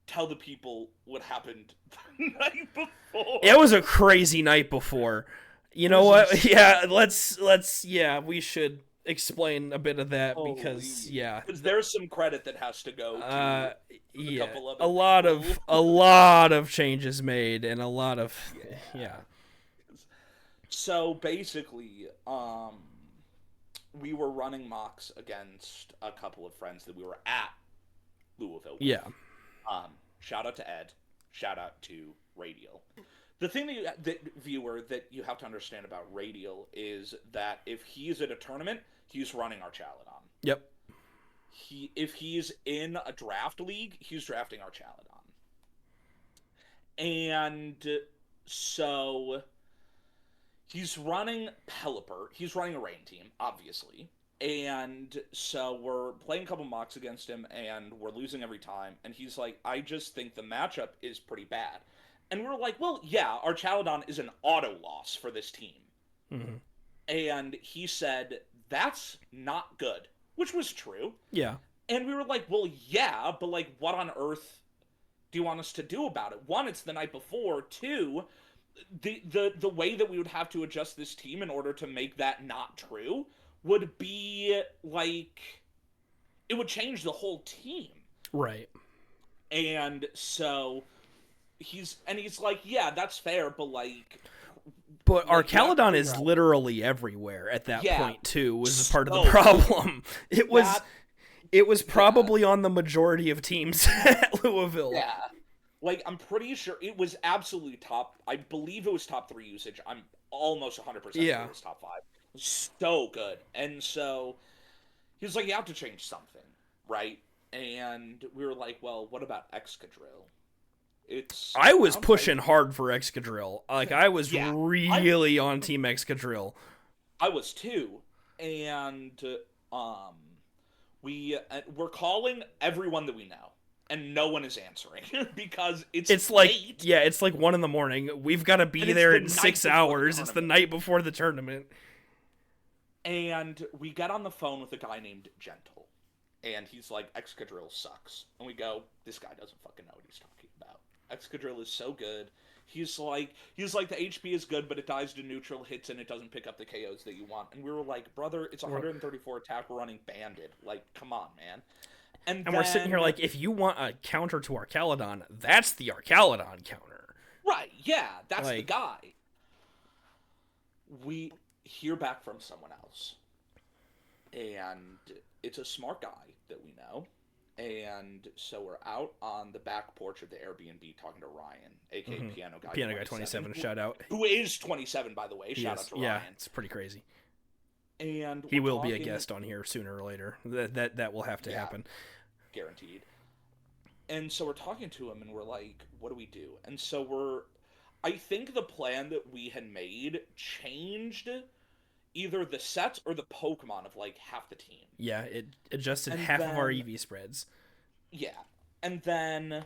tell the people what happened the night before. It was a crazy night before. You know what? Yeah, yeah, we should explain a bit of that because because there's some credit that has to go to a couple of a lot of changes made and a lot of yeah. So basically, we were running mocks against a couple of friends that we were at Louisville with. Yeah. Shout out to Ed. Shout out to Radial. The thing that you have to understand about Radial is that if he's at a tournament, he's running our Chaladon. Yep. If he's in a draft league, he's drafting our Chaladon. And so he's running Pelipper. He's running a rain team, obviously. And so we're playing a couple mocks against him, and we're losing every time. And he's like, I just think the matchup is pretty bad. And we're like, well, yeah, our Chaladon is an auto loss for this team. Mm-hmm. And he said, that's not good, which was true. Yeah. And we were like, well, yeah, but like, what on earth do you want us to do about it? One, it's the night before. Two, the way that we would have to adjust this team in order to make that not true would be like, it would change the whole team. Right. And so he's like, yeah, that's fair, but like, but our Caledon is literally everywhere at that point too, was a part of the problem. It was probably on the majority of teams at Louisville. Yeah. Like, I'm pretty sure it was absolutely top. I believe it was top 3 usage. I'm almost 100% sure it was top 5. So good. And so he was like, you have to change something, right? And we were like, well, what about Excadrill? I was pushing hard for Excadrill. Like, I was really on Team Excadrill. I was too. And we're calling everyone that we know. And no one is answering because it's like late. Yeah, it's like 1 a.m. We've got to be there in 6 hours. It's the night before the tournament. And we get on the phone with a guy named Gentle. And he's like, Excadrill sucks. And we go, this guy doesn't fucking know what he's talking about. Excadrill is so good. He's like, the HP is good, but it dies to neutral hits and it doesn't pick up the KOs that you want. And we were like, brother, it's 134 attack, we're running Banded. Like, come on, man. And we're sitting here like, if you want a counter to Arcaladon, that's the Arcaladon counter. Right, yeah, that's the guy. We hear back from someone else. And it's a smart guy that we know. And so we're out on the back porch of the Airbnb talking to Ryan, a.k.a. Piano Guy 27. Piano Guy 27, shout out. Who is 27, by the way. Shout out to Ryan. Yeah, it's pretty crazy. And he will be a guest on here sooner or later. That will have to happen. Guaranteed. And so we're talking to him and we're like, what do we do? And so I think the plan that we had made changed either the sets or the Pokemon of like half the team. Yeah, it adjusted half of our EV spreads. Yeah. And then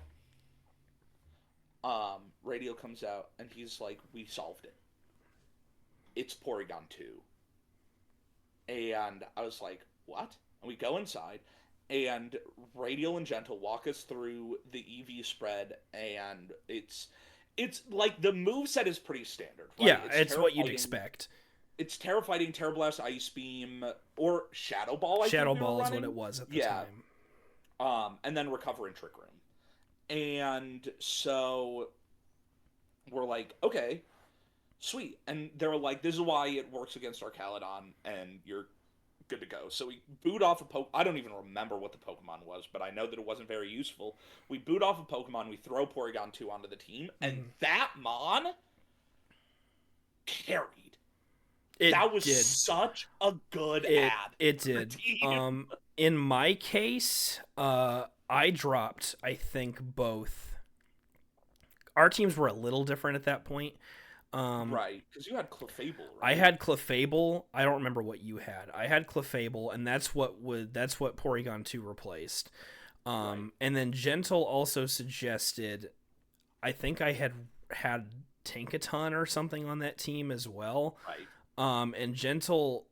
Radio comes out and he's like, we solved it. It's Porygon 2. And I was like, what? And we go inside and Radial and Gentle walk us through the EV spread, and it's like the moveset is pretty standard, right? Yeah, it's what you'd expect. It's Terra Fighting, Terra Blast, Ice Beam, or Shadow Ball, I think Shadow we were Ball is running. what it was at the Yeah. time. And then Recover and Trick Room. And so we're like, okay, sweet. And they were like, this is why it works against our Caledon, and you're good to go. So we boot off a I don't even remember what the Pokemon was, but I know that it wasn't very useful. We boot off a Pokemon, we throw Porygon 2 onto the team, and that Mon carried. That was such a good ad. It did. In my case, I dropped, I think, both. Our teams were a little different at that point. Right, because you had Clefable, right? I had Clefable. I don't remember what you had. I had Clefable, and that's what Porygon 2 replaced. Right. And then Gentle also suggested, I think I had Tinkaton or something on that team as well. Right. And Gentle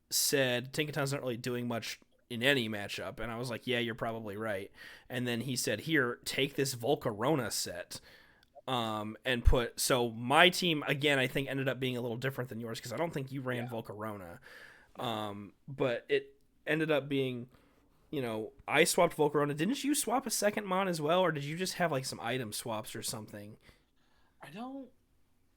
said Tinkaton's not really doing much in any matchup, and I was like, yeah, you're probably right. And then he said, here, take this Volcarona set. And so my team, again, I think ended up being a little different than yours, because I don't think you ran Volcarona. But it ended up being, I swapped Volcarona. Didn't you swap a second Mon as well, or did you just have like some item swaps or something? I don't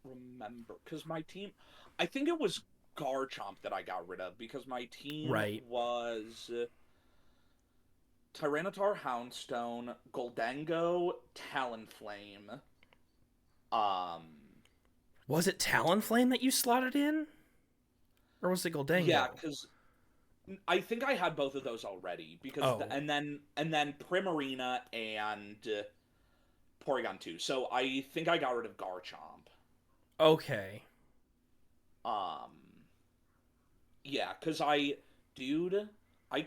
remember, because my team, I think it was Garchomp that I got rid of, because my team was Tyranitar, Houndstone, Goldengo, Talonflame. Was it Talonflame that you slotted in? Or was it Goldengo? Yeah, because I think I had both of those already, because and then Primarina and Porygon 2. So I think I got rid of Garchomp. Okay. Yeah, because I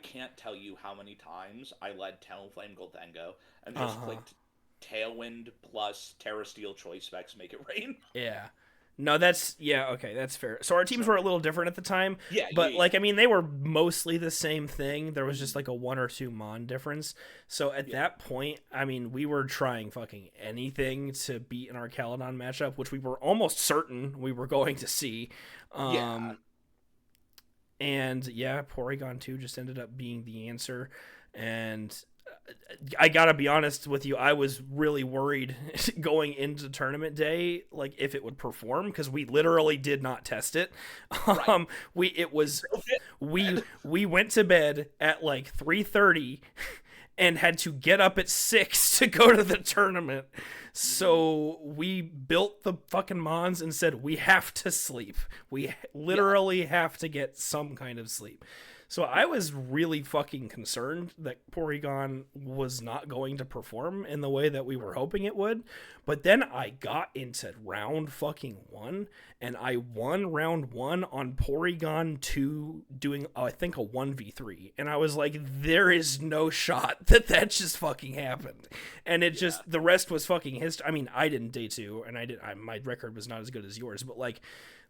can't tell you how many times I led Talonflame Goldengo and just clicked Tailwind plus Terra Steel Choice Specs, make it rain. Yeah. No, that's fair. So our teams were a little different at the time. Yeah. But, I mean, they were mostly the same thing. There was just, like, a 1 or 2 Mon difference. So at that point, I mean, we were trying fucking anything to beat in our Caledon matchup, which we were almost certain we were going to see. And, Porygon 2 just ended up being the answer. And I gotta be honest with you, I was really worried going into tournament day, like, if it would perform, because we literally did not test it. Right. We went to bed at like 3:30 and had to get up at 6 to go to the tournament. So we built the fucking Mons and said, we have to sleep. We literally have to get some kind of sleep. So I was really fucking concerned that Porygon was not going to perform in the way that we were hoping it would. But then I got into round fucking 1, and I won round 1 on Porygon 2 doing, I think, a 1v3. And I was like, there is no shot that just fucking happened. And it just, the rest was fucking history. I mean, I didn't day 2, and my record was not as good as yours, but like,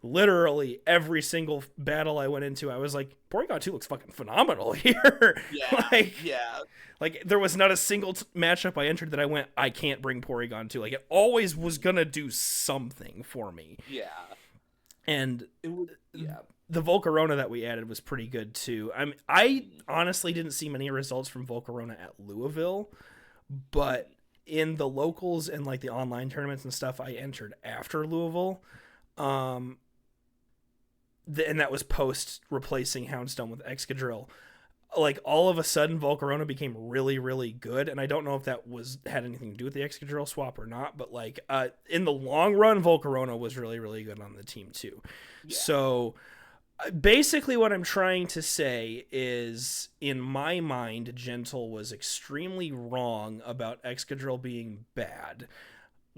literally every single battle I went into, I was like, Porygon 2 looks fucking phenomenal here. Yeah. Like, there was not a single matchup I entered that I went, I can't bring Porygon 2. Like, it always was gonna do something for me. Yeah. And the Volcarona that we added was pretty good too. I honestly didn't see many results from Volcarona at Louisville, but in the locals and like the online tournaments and stuff I entered after Louisville, and that was post replacing Houndstone with Excadrill. Like, all of a sudden Volcarona became really, really good, and I don't know if that had anything to do with the Excadrill swap or not, but like, in the long run, Volcarona was really, really good on the team too. Yeah. So basically what I'm trying to say is, in my mind, Gentle was extremely wrong about Excadrill being bad,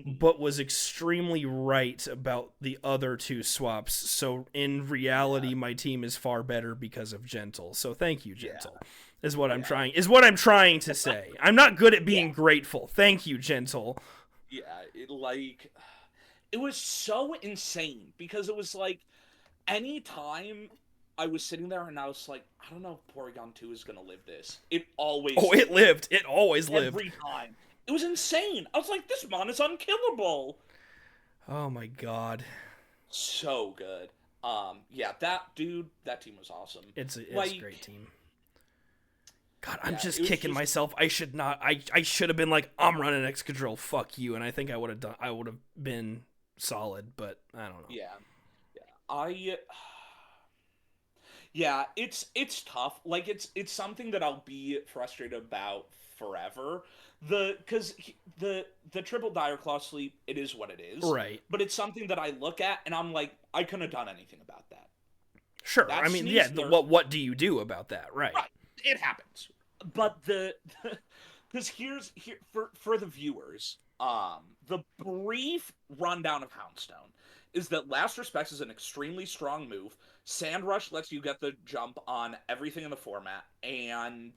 but was extremely right about the other 2 swaps. So in reality, my team is far better because of Gentle. So thank you, Gentle. Is what I'm trying to say. I'm not good at being grateful. Thank you, Gentle. Yeah, it was so insane, because it was like, anytime I was sitting there and I was like, I don't know if Porygon 2 is gonna live this. It always Oh, it lived. It always lived. every time. It was insane. I was like, this mon is unkillable. Oh my god. So good. Yeah, that team was awesome. It's a Like, great team. God, I'm yeah, just it was kicking just myself. I should not. I should have been like, I'm running Excadrill. Fuck you. And I think I would have done. I would have been solid, but I don't know. yeah, yeah. Yeah, it's tough. Like it's something that I'll be frustrated about forever. The triple dire claw sleep, it is what it is. Right. But it's something that I look at and I'm like, I couldn't have done anything about that. Sure. That I mean, yeah. What do you do about that? Right. Right. It happens. But because here for the viewers, the brief rundown of Houndstone is that Last Respects is an extremely strong move. Sand Rush lets you get the jump on everything in the format, and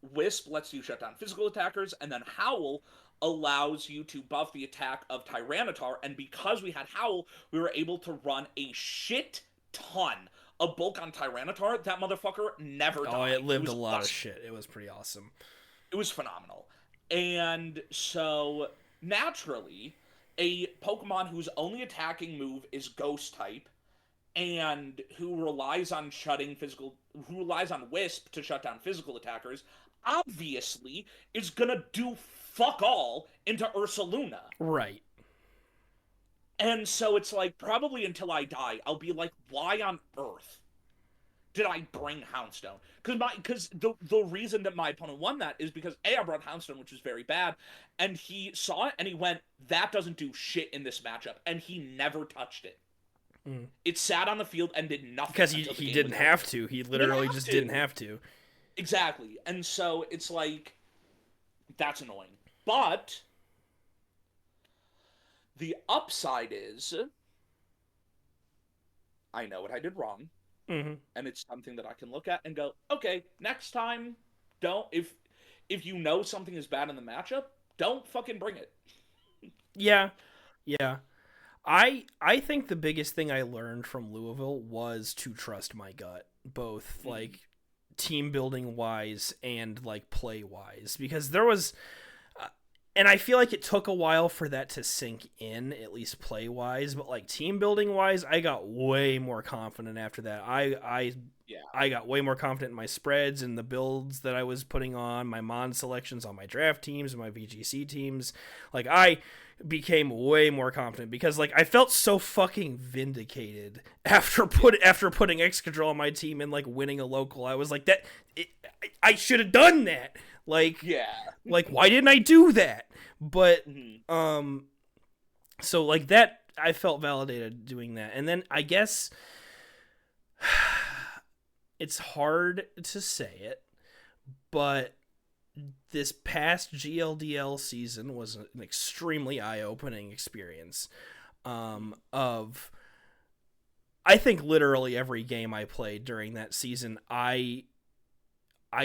Wisp lets you shut down physical attackers, and then Howl allows you to buff the attack of Tyranitar, and because we had Howl, we were able to run a shit ton of bulk on Tyranitar. That motherfucker never died. Oh, it lived a lot awesome. of shit. It was pretty awesome. It was phenomenal. And so, naturally, a Pokemon whose only attacking move is Ghost type, and who relies on Wisp to shut down physical attackers, obviously is gonna do fuck all into Ursaluna. Right. And so it's like, probably until I die, I'll be like, why on earth did I bring Houndstone? Because the reason that my opponent won that is because I brought Houndstone, which was very bad, and he saw it and he went, that doesn't do shit in this matchup, and he never touched it. It sat on the field and did nothing. Because he didn't have to. He literally just didn't have to. Exactly. And so it's like, that's annoying. But the upside is, I know what I did wrong. Mm-hmm. And it's something that I can look at and go, okay, next time, don't, if you know something is bad in the matchup, don't fucking bring it. Yeah. Yeah. I think the biggest thing I learned from Louisville was to trust my gut, both like team building wise and like play wise, because there was and I feel like it took a while for that to sink in, at least play wise, but like team building wise, I got way more confident after that. I got way more confident in my spreads and the builds that I was putting on, my Mon selections on my draft teams and my VGC teams. Like I became way more confident because like I felt so fucking vindicated after putting Excadrill on my team and like winning a local. I was like, I should have done that. Like, yeah, like why didn't I do that? But so like that, I felt validated doing that. And then I guess it's hard to say it, but this past GLDL season was an extremely eye-opening experience. Of I think literally every game I played during that season, I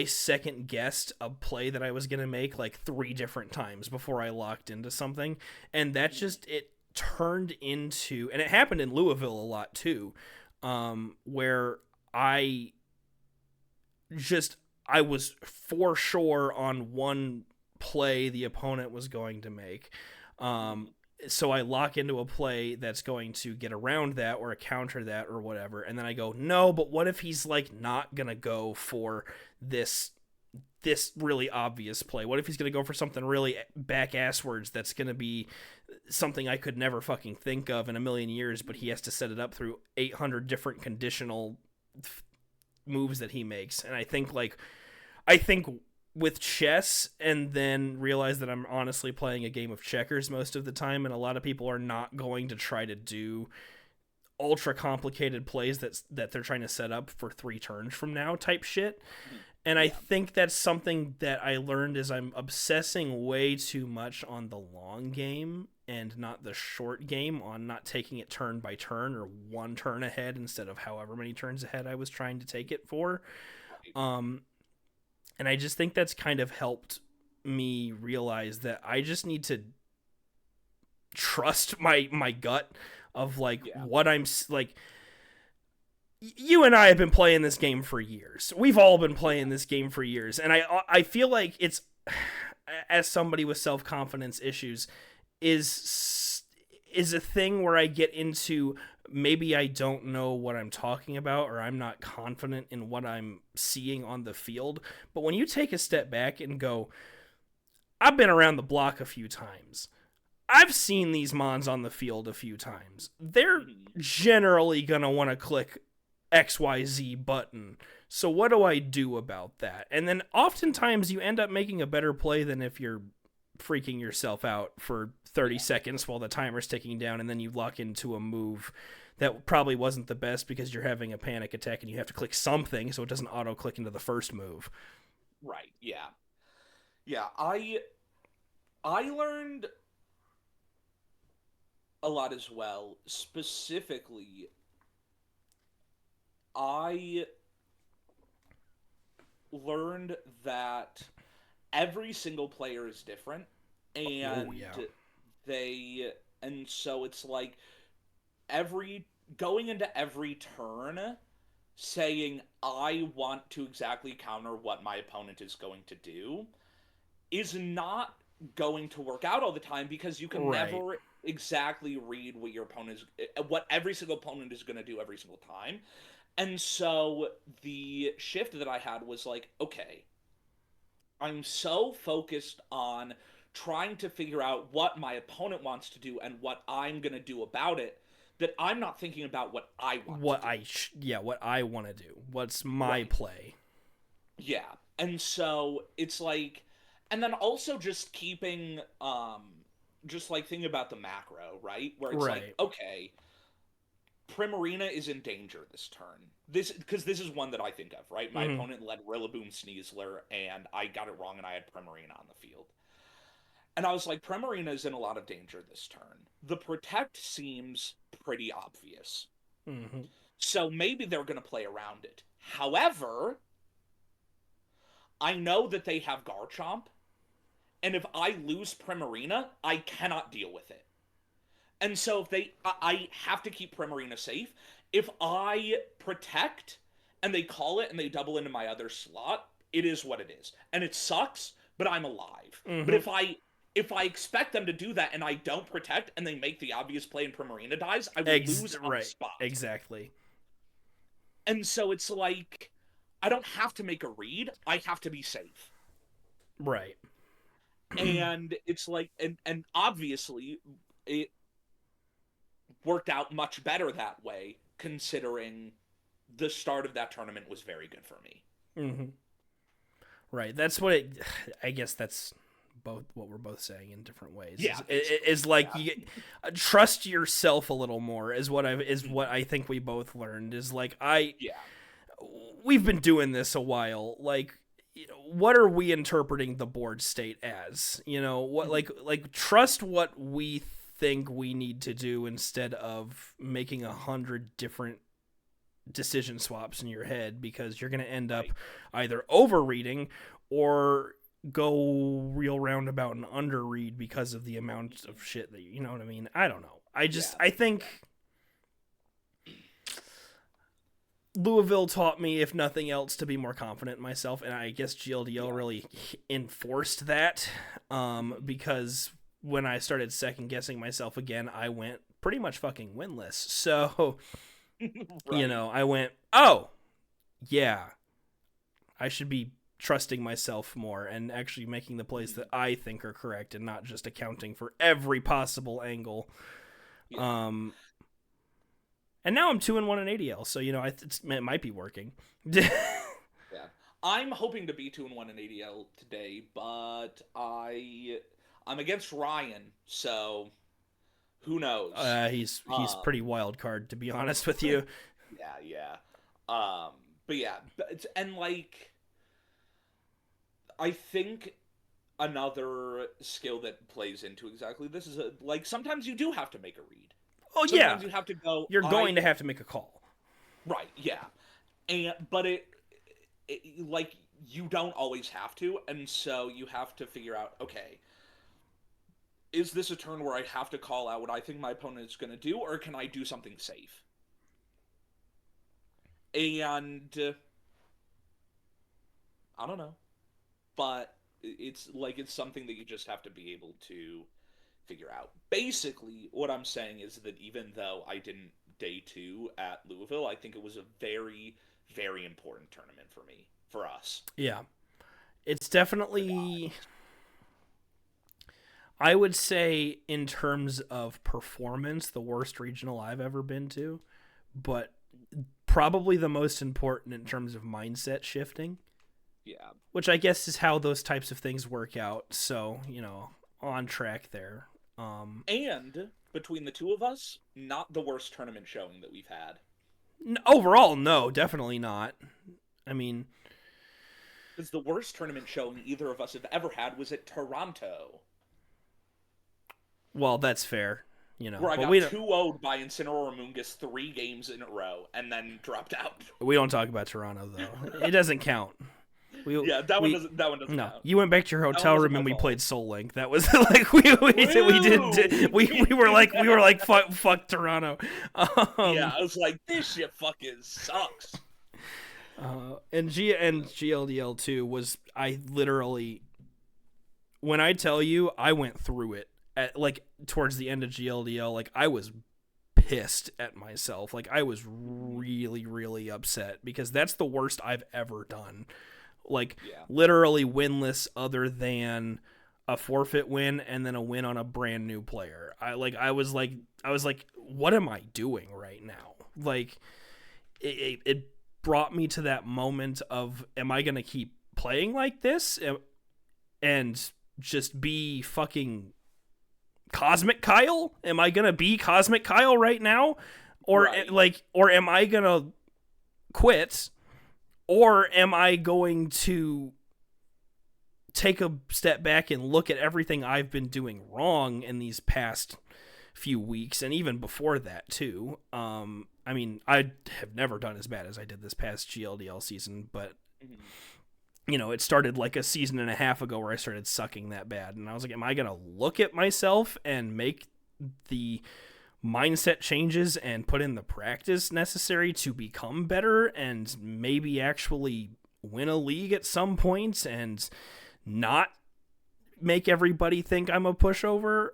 second guessed a play that I was going to make like 3 different times before I locked into something. And that just, it turned into, and it happened in Louisville a lot too, where I was for sure on one play the opponent was going to make. So I lock into a play that's going to get around that or counter that or whatever. And then I go, no, but what if he's like not going to go for this really obvious play? What if he's going to go for something really back-asswards that's going to be something I could never fucking think of in a million years, but he has to set it up through 800 different conditional moves that he makes. And I think with chess, and then realize that I'm honestly playing a game of checkers most of the time, and a lot of people are not going to try to do ultra complicated plays that they're trying to set up for 3 turns from now type shit. And I think that's something that I learned is I'm obsessing way too much on the long game and not the short game, on not taking it turn by turn or 1 turn ahead instead of however many turns ahead I was trying to take it for. And I just think that's kind of helped me realize that I just need to trust my gut of what I'm like. you and I have been playing this game for years. We've all been playing this game for years, and I feel like it's, as somebody with self-confidence issues, is a thing where I get into, maybe I don't know what I'm talking about, or I'm not confident in what I'm seeing on the field. But when you take a step back and go, I've been around the block a few times, I've seen these mons on the field a few times, they're generally going to want to click XYZ button. So what do I do about that? And then oftentimes you end up making a better play than if you're freaking yourself out for 30 seconds while the timer's ticking down, and then you lock into a move that probably wasn't the best because you're having a panic attack and you have to click something so it doesn't auto click into the first move. Right, yeah. Yeah, I learned a lot as well. Specifically, I learned that every single player is different, and and so it's like going into every turn saying I want to exactly counter what my opponent is going to do is not going to work out all the time, because you can never exactly read what every single opponent is going to do every single time. And so the shift that I had was like, okay, I'm so focused on trying to figure out what my opponent wants to do and what I'm going to do about it, that I'm not thinking about what I want to do. What I want to do. What's my play. Yeah. And so it's like, and then also just keeping, just like thinking about the macro, right? Where it's like, okay, Primarina is in danger this turn. Because this is one that I think of, right? My opponent led Rillaboom Sneasler, and I got it wrong, and I had Primarina on the field. And I was like, Primarina is in a lot of danger this turn. The Protect seems pretty obvious. So maybe they're going to play around it. However, I know that they have Garchomp, and if I lose Primarina, I cannot deal with it. And so I have to keep Primarina safe. If I Protect and they call it and they double into my other slot, it is what it is. And it sucks, but I'm alive. But if I expect them to do that and I don't Protect and they make the obvious play and Primarina dies, I will lose on the spot. Exactly. And so it's like, I don't have to make a read. I have to be safe. Right. And it's like, and obviously it worked out much better that way, considering the start of that tournament was very good for me. Right. That's I guess that's both what we're both saying in different ways. Yeah. Is like, you trust yourself a little more is what I think we both learned, is like, we've been doing this a while. Like, what are we interpreting the board state as? What, like trust what we think we need to do instead of making 100 different decision swaps in your head, because you're going to end up either overreading or go real roundabout and underread because of the amount of shit that you know what I mean. I don't know. I think Louisville taught me, if nothing else, to be more confident in myself, and I guess GLDL really enforced that, because when I started second guessing myself again, I went pretty much fucking winless. So, I went, oh, yeah, I should be trusting myself more and actually making the plays that I think are correct and not just accounting for every possible angle. And now I'm 2-1 in ADL, so it might be working. I'm hoping to be 2-1 in ADL today, but I'm against Ryan, so who knows? He's pretty wild card, to be honest with you. Yeah. But yeah, and like, I think another skill that plays into exactly this is like, sometimes you do have to make a read. Oh, sometimes you have to go. You're going to have to make a call. Right. Yeah. But it like, you don't always have to, and so you have to figure out, okay, is this a turn where I have to call out what I think my opponent is going to do, or can I do something safe? And I don't know, but it's something that you just have to be able to figure out. Basically, what I'm saying is that even though I didn't day 2 at Louisville, I think it was a very, very important tournament for me, for us. Yeah. It's definitely, I would say, in terms of performance, the worst regional I've ever been to, but probably the most important in terms of mindset shifting. Yeah. Which I guess is how those types of things work out. So, on track there. And between the two of us, not the worst tournament showing that we've had. Overall, no, definitely not. I mean, Because the worst tournament showing either of us have ever had was at Toronto. well, that's fair. Where I but got we 2-0'd by Incineroar Mungus 3 games in a row and then dropped out. we don't talk about Toronto though. It doesn't count. Yeah, that one doesn't no, count. you went back to your hotel room and we fault. played Soul Link. That was like we were like fuck Toronto. Yeah, I was like, this shit fucking sucks. And GLDL 2 was, I literally, when I tell you I went through it at like towards the end of GLDL, like I was pissed at myself. Like I was really, really upset because that's the worst I've ever done. Like literally winless other than a forfeit win and then a win on a brand new player. I was like, what am I doing right now? Like it brought me to that moment of, am I going to keep playing like this and just be fucking Cosmic Kyle? Am I going to be Cosmic Kyle right now? Or or am I going to quit? Or am I going to take a step back and look at everything I've been doing wrong in these past few weeks, and even before that too? I mean, I have never done as bad as I did this past GLDL season, but it started like a season and a half ago where I started sucking that bad, and I was like, am I gonna look at myself and make the mindset changes and put in the practice necessary to become better and maybe actually win a league at some point and not make everybody think I'm a pushover?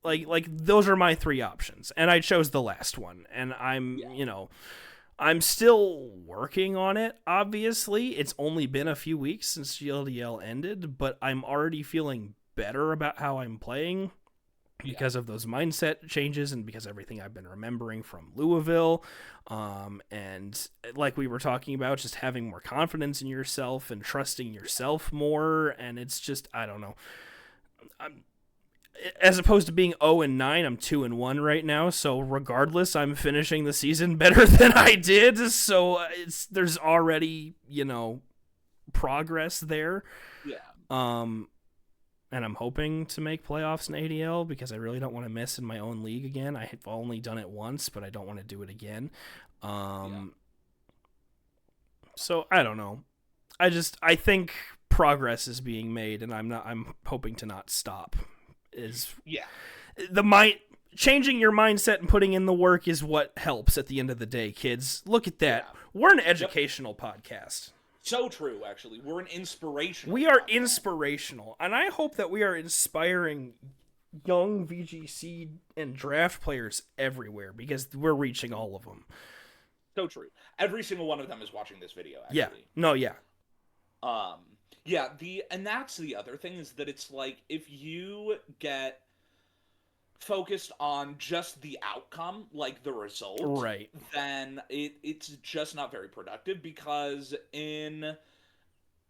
Like those are my three options, and I chose the last one, and I'm still working on it. Obviously, it's only been a few weeks since GLDL ended, but I'm already feeling better about how I'm playing because of those mindset changes and because everything I've been remembering from Louisville. And like we were talking about, just having more confidence in yourself and trusting yourself more. And it's just, I don't know. As opposed to being 0-9, I'm 2-1 right now. So regardless, I'm finishing the season better than I did. So there's already, progress there. Yeah. And I'm hoping to make playoffs in ADL because I really don't want to miss in my own league again. I've only done it once, but I don't want to do it again. So I don't know. I think progress is being made, and I'm hoping to not stop. Changing your mindset and putting in the work is what helps at the end of the day, kids. Look at that. Yeah. We're an educational podcast. So true, actually. We're an inspirational. We are inspirational, and I hope that we are inspiring young VGC and draft players everywhere because we're reaching all of them. So true. Every single one of them is watching this video, actually. Yeah. No, yeah. And that's the other thing is that it's like if you get focused on just the outcome, like the result, right, then it's just not very productive because in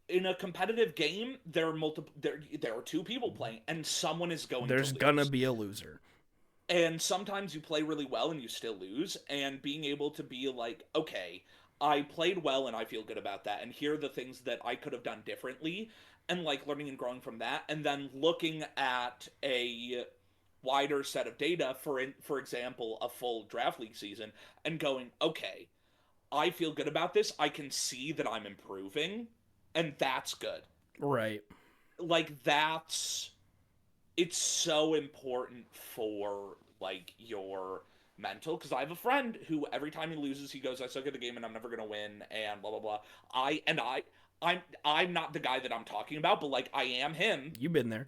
a competitive game there are two people playing and someone is going there's to lose. Gonna be a loser. And sometimes you play really well and you still lose, and being able to be like, okay, I played well and I feel good about that, and here are the things that I could have done differently, and like learning and growing from that, and then looking at a wider set of data, for example, a full draft league season, and going, okay, I feel good about this, I can see that I'm improving, and that's good. Right. Like, it's so important for, like, your mental, because I have a friend who every time he loses, he goes, "I suck at the game and I'm never gonna win," and blah blah blah. I'm not the guy that I'm talking about, but like I am him, You've been there.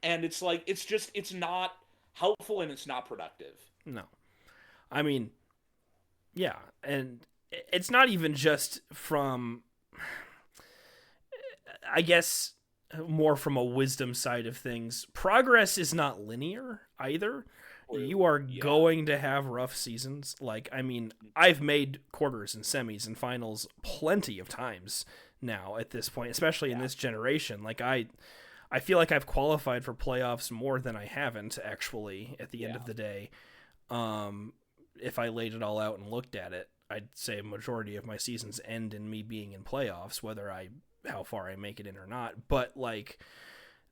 and it's like it's not helpful and it's not productive. No. I mean, yeah, and it's not even just from, I guess, more from a wisdom side of things. Progress is not linear either. You are going to have rough seasons. Like, I mean, I've made quarters and semis and finals plenty of times now at this point, especially in this generation. Like, I feel like I've qualified for playoffs more than I haven't, actually, at the end of the day. If I laid it all out and looked at it, I'd say a majority of my seasons end in me being in playoffs, how far I make it in or not. But, like,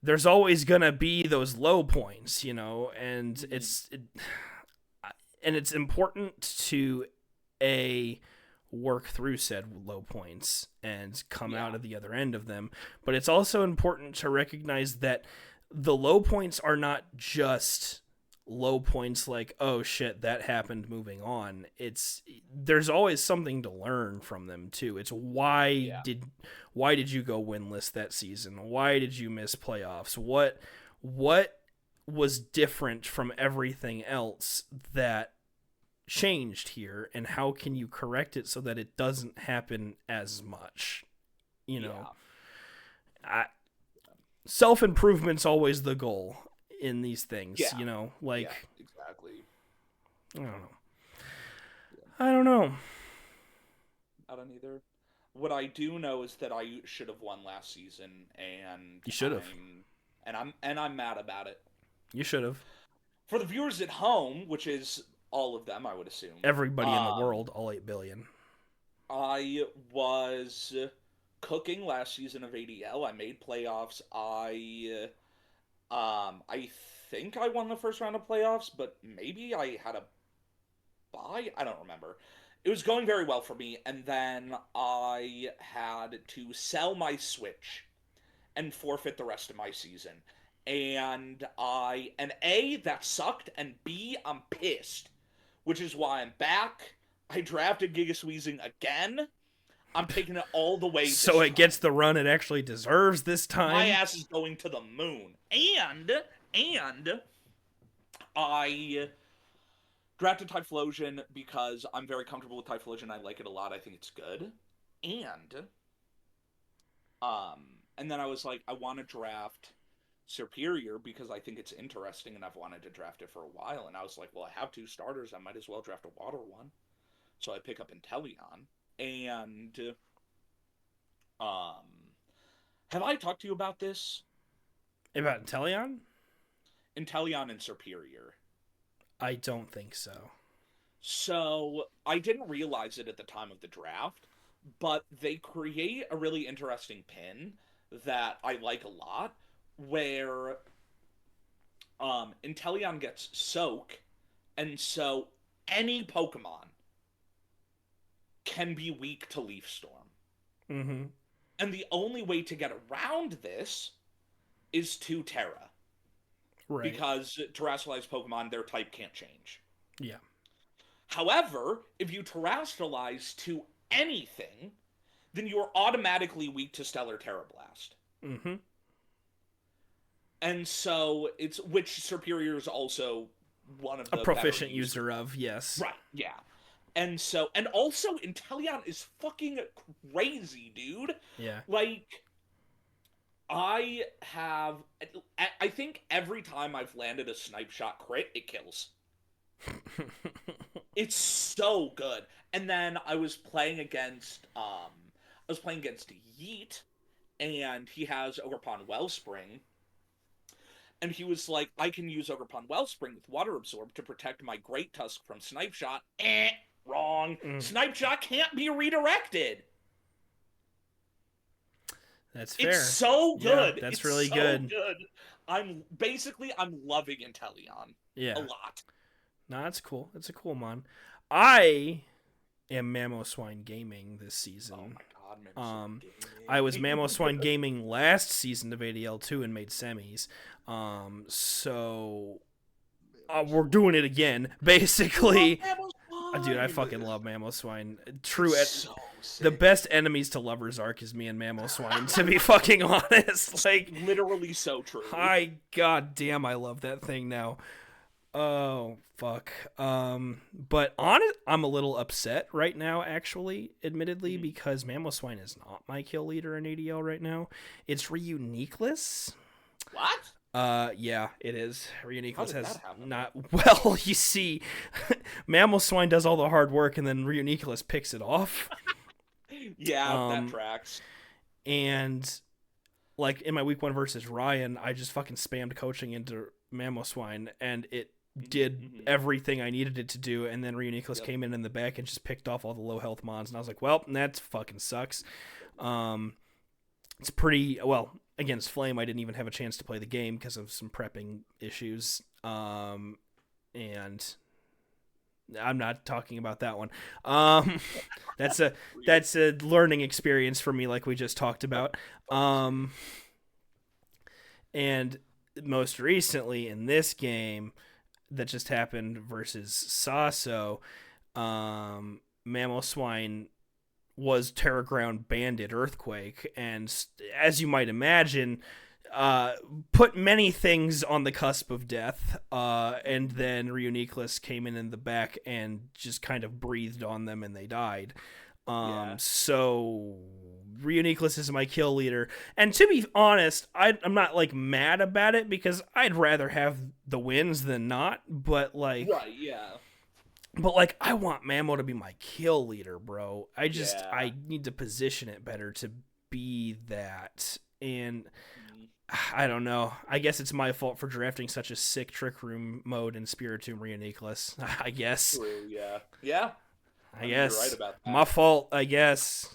there's always gonna be those low points, and it's important to work through said low points and come out of the other end of them. But it's also important to recognize that the low points are not just low points like, oh shit, that happened, moving on. There's always something to learn from them too. It's why did you go winless that season? Why did you miss playoffs? What was different from everything else that changed here, and how can you correct it so that it doesn't happen as much? Self-improvement's always the goal in these things. Exactly. I don't know. I don't either. What I do know is that I should have won last season, and you should have, and I'm mad about it. You should have. For the viewers at home, which is all of them, I would assume. Everybody in the world, all 8 billion. I was cooking last season of ADL. I made playoffs. I think I won the first round of playoffs, but maybe I had a bye. I don't remember. It was going very well for me, and then I had to sell my Switch and forfeit the rest of my season. And A, that sucked, and B, I'm pissed. Which is why I'm back. I drafted Giga Squeezing again. I'm taking it all the way. So it gets the run it actually deserves this time. My ass is going to the moon. And I drafted Typhlosion because I'm very comfortable with Typhlosion. I like it a lot. I think it's good. And then I was like, I want to draft Superior because I think it's interesting and I've wanted to draft it for a while. And I was like, well, I have 2 starters. I might as well draft a water one. So I pick up Inteleon. And have I talked to you about this? About Inteleon? Inteleon and Superior. I don't think so. So I didn't realize it at the time of the draft, but they create a really interesting pin that I like a lot, where Inteleon gets Soak, and so any Pokemon can be weak to Leaf Storm. Mm-hmm. And the only way to get around this is to Terra. Right. Because terrestrialized Pokemon, their type can't change. Yeah. However, if you terrestrialize to anything, then you're automatically weak to Stellar Terrablast. Mm-hmm. And so which Superior is also one of the proficient user of, yes. Right, yeah. And also Inteleon is fucking crazy, dude. Yeah. Like, I think every time I've landed a Snipe Shot crit, it kills. It's so good. And then I was playing against Yeet, and he has Ogerpon Wellspring. And he was like, I can use Ogerpon Wellspring with Water Absorb to protect my Great Tusk from Snipe Shot. Wrong. Snipe Shot can't be redirected. That's fair. It's so good. Yeah, that's it's really so good. I'm loving Inteleon. Yeah. A lot. No, that's cool. That's a cool mon. I am Mamoswine Gaming this season. Oh my god, Mamoswine Gaming. I was Mamoswine Gaming last season of ADL2 and made semis. So we're doing it again, basically. Mamoswine. Dude, I fucking love Mamoswine. So sick. The best enemies to lovers arc is me and Mamoswine, to be fucking honest. Like, literally so true. God damn, I love that thing now. Oh, fuck. But on it, I'm a little upset right now, actually, admittedly, because Mamoswine is not my kill leader in ADL right now. It's Reuniqueless. What? Yeah, it is. Reuniqueless has that happen? not. Well, you see, Mamoswine does all the hard work, and then Reuniqueless picks it off. Yeah, that tracks. And like in my week 1 versus Ryan, I just fucking spammed coaching into Mamoswine, and it did everything I needed it to do. And then Reuniqueless came in the back and just picked off all the low health mons, and I was like, well, that fucking sucks. It's pretty well. Against Flame, I didn't even have a chance to play the game because of some prepping issues. And I'm not talking about that one. That's a learning experience for me, like we just talked about. And most recently in this game that just happened versus Sasso, Mamoswine was Terra Ground Bandit Earthquake, and as you might imagine, put many things on the cusp of death, and then Reuniqueless came in the back and just kind of breathed on them and they died. So Reuniqueless is my kill leader, and to be honest, I'm not like mad about it because I'd rather have the wins than not, but like right, yeah. But, like, I want Mamo to be my kill leader, bro. I need to position it better to be that. And I don't know. I guess it's my fault for drafting such a sick Trick Room mode in Spiritomb Reuniqueless. I guess. True, yeah. Yeah. I guess. You're right about that. My fault, I guess.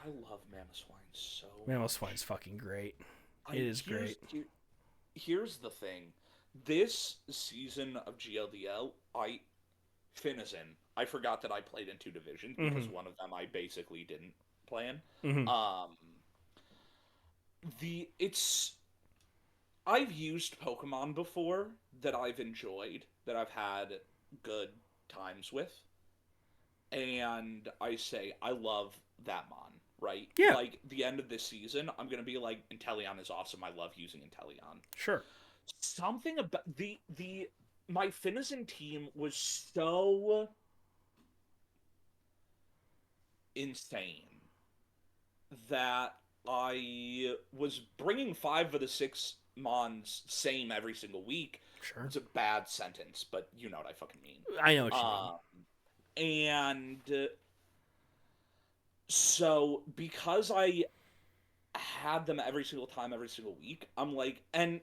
I love Mamoswine so Mamoswine's fucking great. It is great. Here's the thing. This season of GLDL, Finizen. I forgot that I played in 2 divisions because one of them I basically didn't play in. I've used Pokemon before that I've enjoyed, that I've had good times with, and I say I love that mon, right? Yeah. Like the end of this season, I'm gonna be like, Inteleon is awesome. I love using Inteleon. Sure. Something about my Finizen team was so insane that I was bringing 5 of the 6 mons same every single week. Sure. It's a bad sentence, but you know what I fucking mean. I know what you mean. And so because I had them every single time, every single week, I'm like, and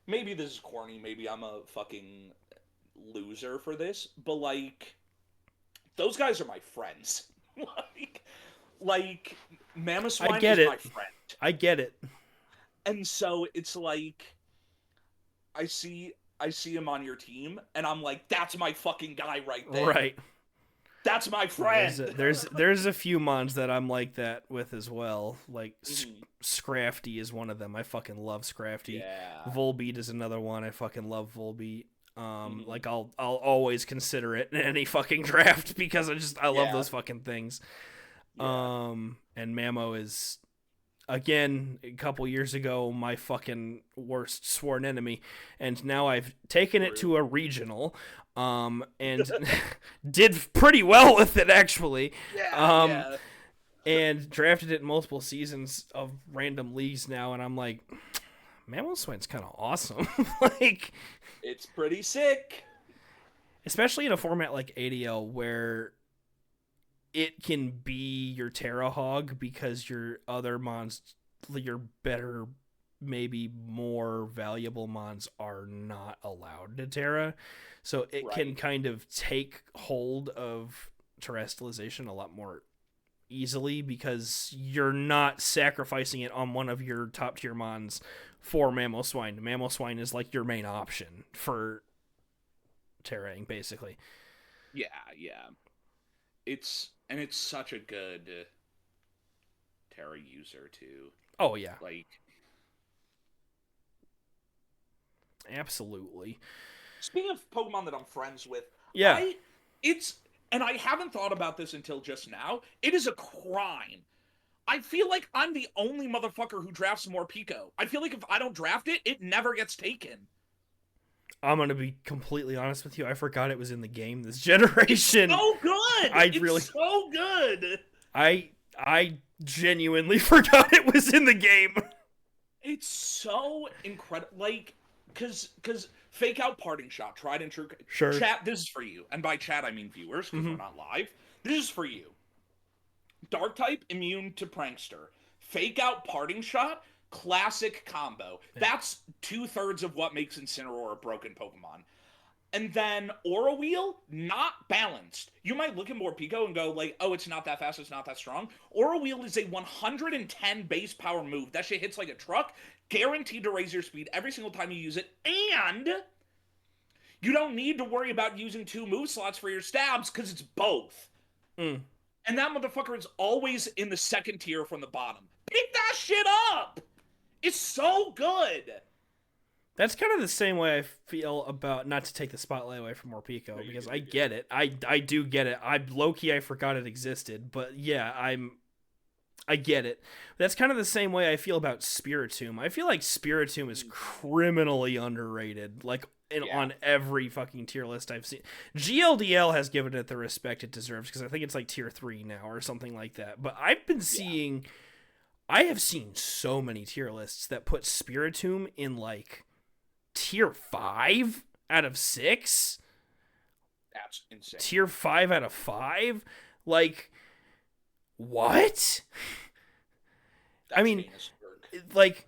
maybe this is corny, maybe I'm a fucking loser for this, but like, those guys are my friends. like Mamoswine is my friend. I get it. And so it's like, I see him on your team, and I'm like, that's my fucking guy right there. Right. That's my friend. There's a few mons that I'm like that with as well. Like Scrafty is one of them. I fucking love Scrafty. Yeah. Volbeat is another one. I fucking love Volbeat. Like I'll always consider it in any fucking draft because I love those fucking things. Yeah. And Mamo is, again, a couple years ago, my fucking worst sworn enemy, and now I've taken it to a regional, and did pretty well with it, actually. Yeah. And drafted it in multiple seasons of random leagues now, and I'm like, Mamoswine's kind of awesome. Like, it's pretty sick. Especially in a format like ADL where it can be your Terra Hog because your other mons, your better, maybe more valuable mons are not allowed to Terra. So it can kind of take hold of terrestrialization a lot more easily because you're not sacrificing it on one of your top tier mons for Mamoswine. Mamoswine is like your main option for terraing, basically. Yeah. It's such a good Terra user too. Oh yeah. Like, absolutely. Speaking of Pokemon that I'm friends with, Yeah. and I haven't thought about this until just now, it is a crime. I feel like I'm the only motherfucker who drafts Morpeko. I feel like if I don't draft it, it never gets taken. I'm gonna be completely honest with you. I forgot it was in the game this generation. It's so good. It's so good. I genuinely forgot it was in the game. It's so incredible. Like, cause fake out parting shot, tried and true. Sure. Chat, this is for you, and by chat I mean viewers, because we're not live. This is for you. Dark type, immune to prankster. Fake out parting shot, classic combo. That's 2/3 of what makes Incineroar a broken Pokemon. And then Aura Wheel, not balanced. You might look at Morpeko and go like, oh, it's not that fast, it's not that strong. Aura Wheel is a 110 base power move. That shit hits like a truck, guaranteed to raise your speed every single time you use it, and you don't need to worry about using 2 move slots for your stabs, because it's both. Mm. And that motherfucker is always in the second tier from the bottom. Pick that shit up! It's so good! That's kind of the same way I feel about, not to take the spotlight away from Morpeko, because I get it. I do get it. Low-key, I forgot it existed, but yeah, I get it. That's kind of the same way I feel about Spiritomb. I feel like Spiritomb is criminally underrated, like on every fucking tier list I've seen. GLDL has given it the respect it deserves, because I think it's like tier 3 now or something like that. But I've been seeing, I have seen so many tier lists that put Spiritomb in like tier 5 out of 6. That's insane. Tier 5 out of 5? Like, what? I mean, like,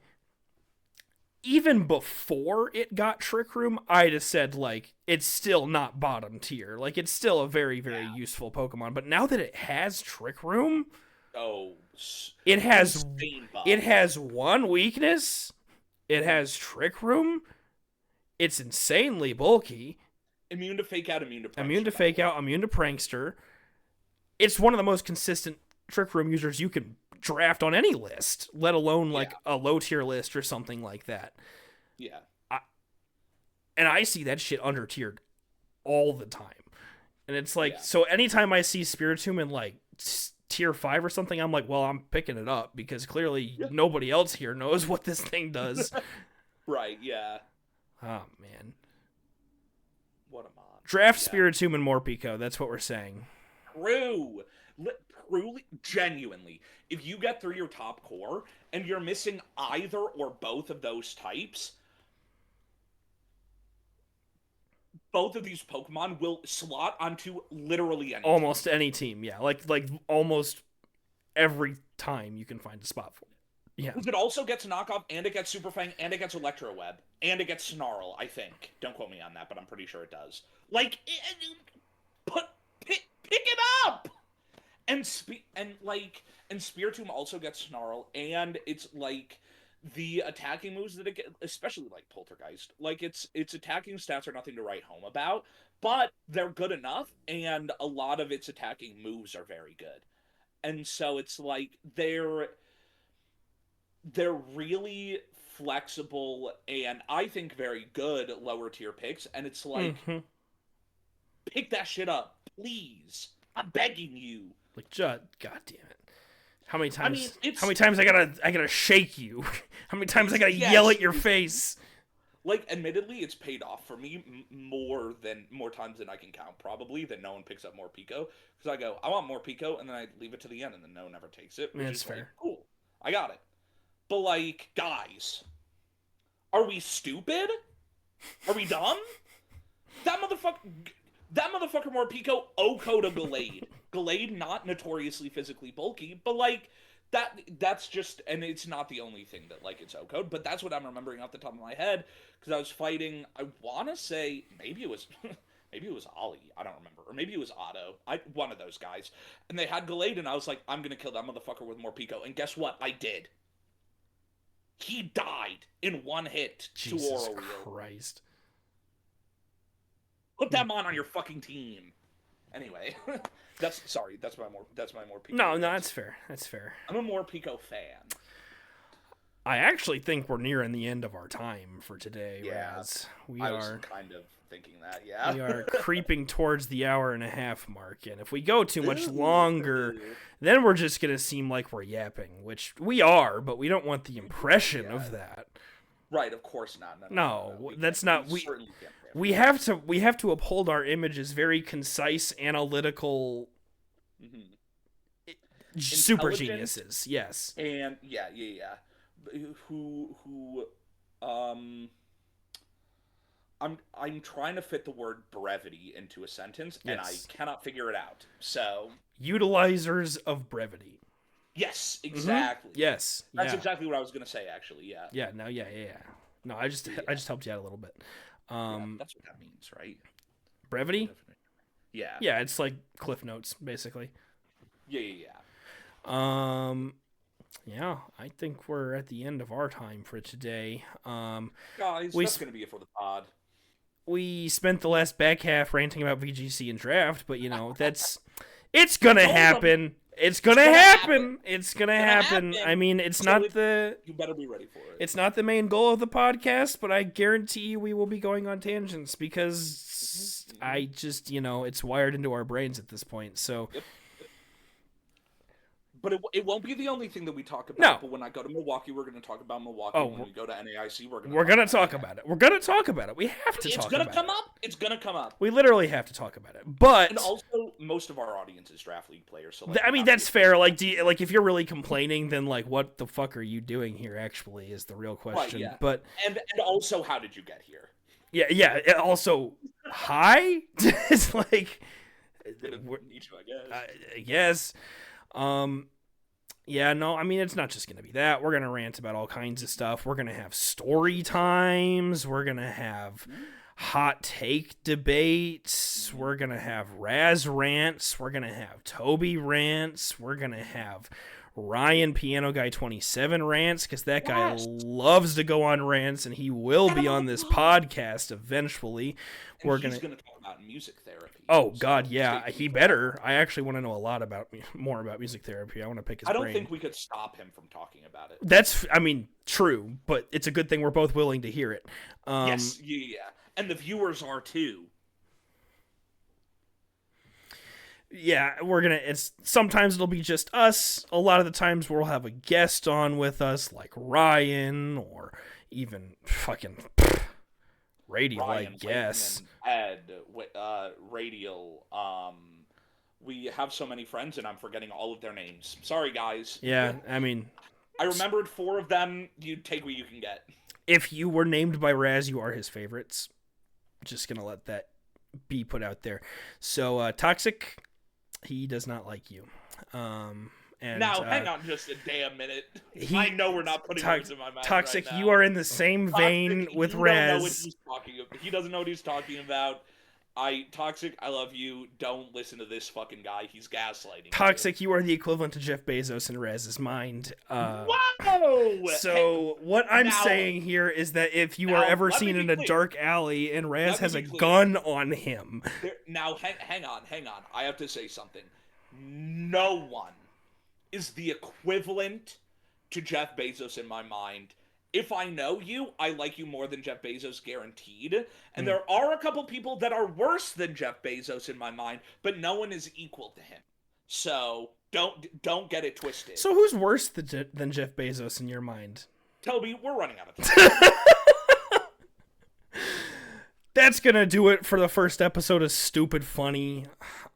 even before it got Trick Room, I'd have said, like, it's still not bottom tier. Like, it's still a very, very useful Pokemon. But now that it has Trick Room, it has one weakness. It has Trick Room. It's insanely bulky. Immune to fake out, immune to prankster. Immune to fake out, immune to prankster. It's one of the most consistent Trick Room users you can draft on any list, let alone like a low tier list or something like that. Yeah. And I see that shit under tiered all the time. And it's like, so anytime I see Spiritomb in like tier 5 or something, I'm like, well, I'm picking it up, because clearly nobody else here knows what this thing does. Right, yeah. Oh, man. What a mod. Draft Spiritomb and Morpeko, that's what we're saying. True. Truly, genuinely, if you get through your top core and you're missing either or both of those types, both of these Pokemon will slot onto literally any almost any team, yeah. Like almost every time you can find a spot for it. Yeah. It also gets Knockoff, and it gets Super Fang, and it gets Electro Web, and it gets Snarl, I think. Don't quote me on that, but I'm pretty sure it does. Like, pick it up! And Spiritomb also gets Snarl, and it's like the attacking moves that it gets, especially like Poltergeist, like its attacking stats are nothing to write home about, but they're good enough, and a lot of its attacking moves are very good. And so it's like they're really flexible and I think very good lower tier picks, and it's like pick that shit up, please. I'm begging you. Like, God damn it! How many times? How many times I gotta shake you? How many times I gotta yell at your face? Like, admittedly, it's paid off for me more times than I can count. Probably that no one picks up Morpeko, because I go, I want Morpeko, and then I leave it to the end, and then no one ever takes it. Which is fair. Like, cool, I got it. But like, guys, are we stupid? Are we dumb? That motherfucker Morpeko OHKO to Gallade. Gallade not notoriously physically bulky, but like that's just, and it's not the only thing that like it's OHKO'd, but that's what I'm remembering off the top of my head, because I was fighting, I wanna say maybe it was Ollie, I don't remember, or maybe it was Otto, one of those guys, and they had Gallade, and I was like, I'm gonna kill that motherfucker with Morpeko, and guess what? I did. He died in one hit to Aura Wheel. Jesus Christ. Put that mon on your fucking team. Anyway, that's my Morpeko. No, that's fair. That's fair. I'm a Morpeko fan. I actually think we're nearing the end of our time for today, Yeah, Razz. I was kind of thinking that, yeah. We are creeping towards the hour-and-a-half mark, and if we go too much longer, then we're just going to seem like we're yapping, which we are, but we don't want the impression of that. Right, of course not. No, that's not... We have to uphold our image as very concise, analytical... super geniuses, yes. And yeah. I'm trying to fit the word brevity into a sentence, and I cannot figure it out. So utilizers of brevity. Yes, exactly. Yes, that's exactly what I was gonna say. Actually, yeah. Yeah. No. Yeah. No, I just helped you out a little bit. That's what that means, right? Brevity. Yeah. Yeah, it's like Cliff Notes, basically. Yeah. Yeah, I think we're at the end of our time for today. Guys, that's going to be it for the pod. We spent the last back half ranting about VGC and draft, but, it's going to happen. It's going to happen. It's going to happen. I mean, you better be ready for it. It's not the main goal of the podcast, but I guarantee you we will be going on tangents because I just, it's wired into our brains at this point, so... Yep. But it won't be the only thing that we talk about. No. But when I go to Milwaukee, we're going to talk about Milwaukee. When we go to NAIC, we're going to talk about it. We're going to talk about it. We have to talk about it. It's going to come up. It's going to come up. We literally have to talk about it. But and also, most of our audience is draft league players. So that's fair. Like, if you're really complaining, then what the fuck are you doing here? Actually, is the real question. Right, yeah. But and also, how did you get here? Yeah. Also, hi. It's like, I guess. Yeah, no, I mean, it's not just going to be that. We're going to rant about all kinds of stuff. We're going to have story times. We're going to have hot take debates. We're going to have Razz rants. We're going to have Toby rants. We're going to have Ryan Piano Guy 27 rants, because that guy loves to go on rants, and he will be on this podcast eventually. He's going to talk about music therapy. Oh, God, yeah. He better. I actually want to know a lot more about music therapy. I want to pick his brain. I don't think we could stop him from talking about it. That's, true, but it's a good thing we're both willing to hear it. Yes, yeah. And the viewers are too. Yeah, sometimes it'll be just us. A lot of the times we'll have a guest on with us, like Ryan, or even fucking Radial, Ryan, I guess. Ed, Radial. We have so many friends, and I'm forgetting all of their names. Sorry, guys. Yeah, I remembered 4 of them. You take what you can get. If you were named by Razz, you are his favorites. Just gonna let that be put out there. So, Toxic, he does not like you. And now, hang on just a damn minute. I know we're not putting words in my mouth. Toxic, right now. You are in the same vein with Razz. He doesn't know what he's talking about. Toxic, I love you. Don't listen to this fucking guy. He's gaslighting. Toxic, you are the equivalent to Jeff Bezos in Razz's mind. Whoa! So what I'm saying here is that if you are ever seen in a dark alley and Razz has a gun on him... Now, hang on. I have to say something. No one is the equivalent to Jeff Bezos in my mind. If I know you, I like you more than Jeff Bezos, guaranteed. And there are a couple people that are worse than Jeff Bezos in my mind, but no one is equal to him. So don't get it twisted. So who's worse than Jeff Bezos in your mind? Toby, we're running out of time. That's gonna do it for the first episode of Stupid Funny.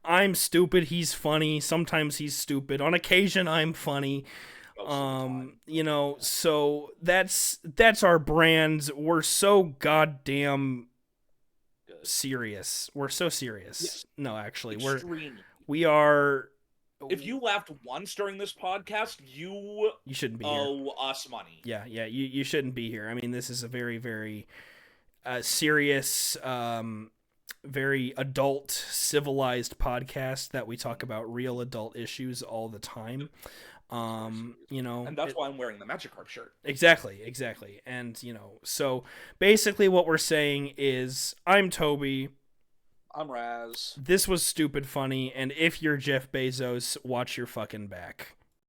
I'm stupid, he's funny. Sometimes he's stupid. On occasion, I'm funny. So that's our brand. We're so goddamn serious. We're so serious. Yes. No, actually, we are. If you laughed once during this podcast, you shouldn't be owe here. us money. Yeah, you shouldn't be here. I mean, this is a very, very serious, very adult, civilized podcast that we talk about real adult issues all the time. And that's why I'm wearing the Magikarp shirt. Exactly. And, so basically what we're saying is I'm Toby. I'm Razz. This was Stupid Funny. And if you're Jeff Bezos, watch your fucking back.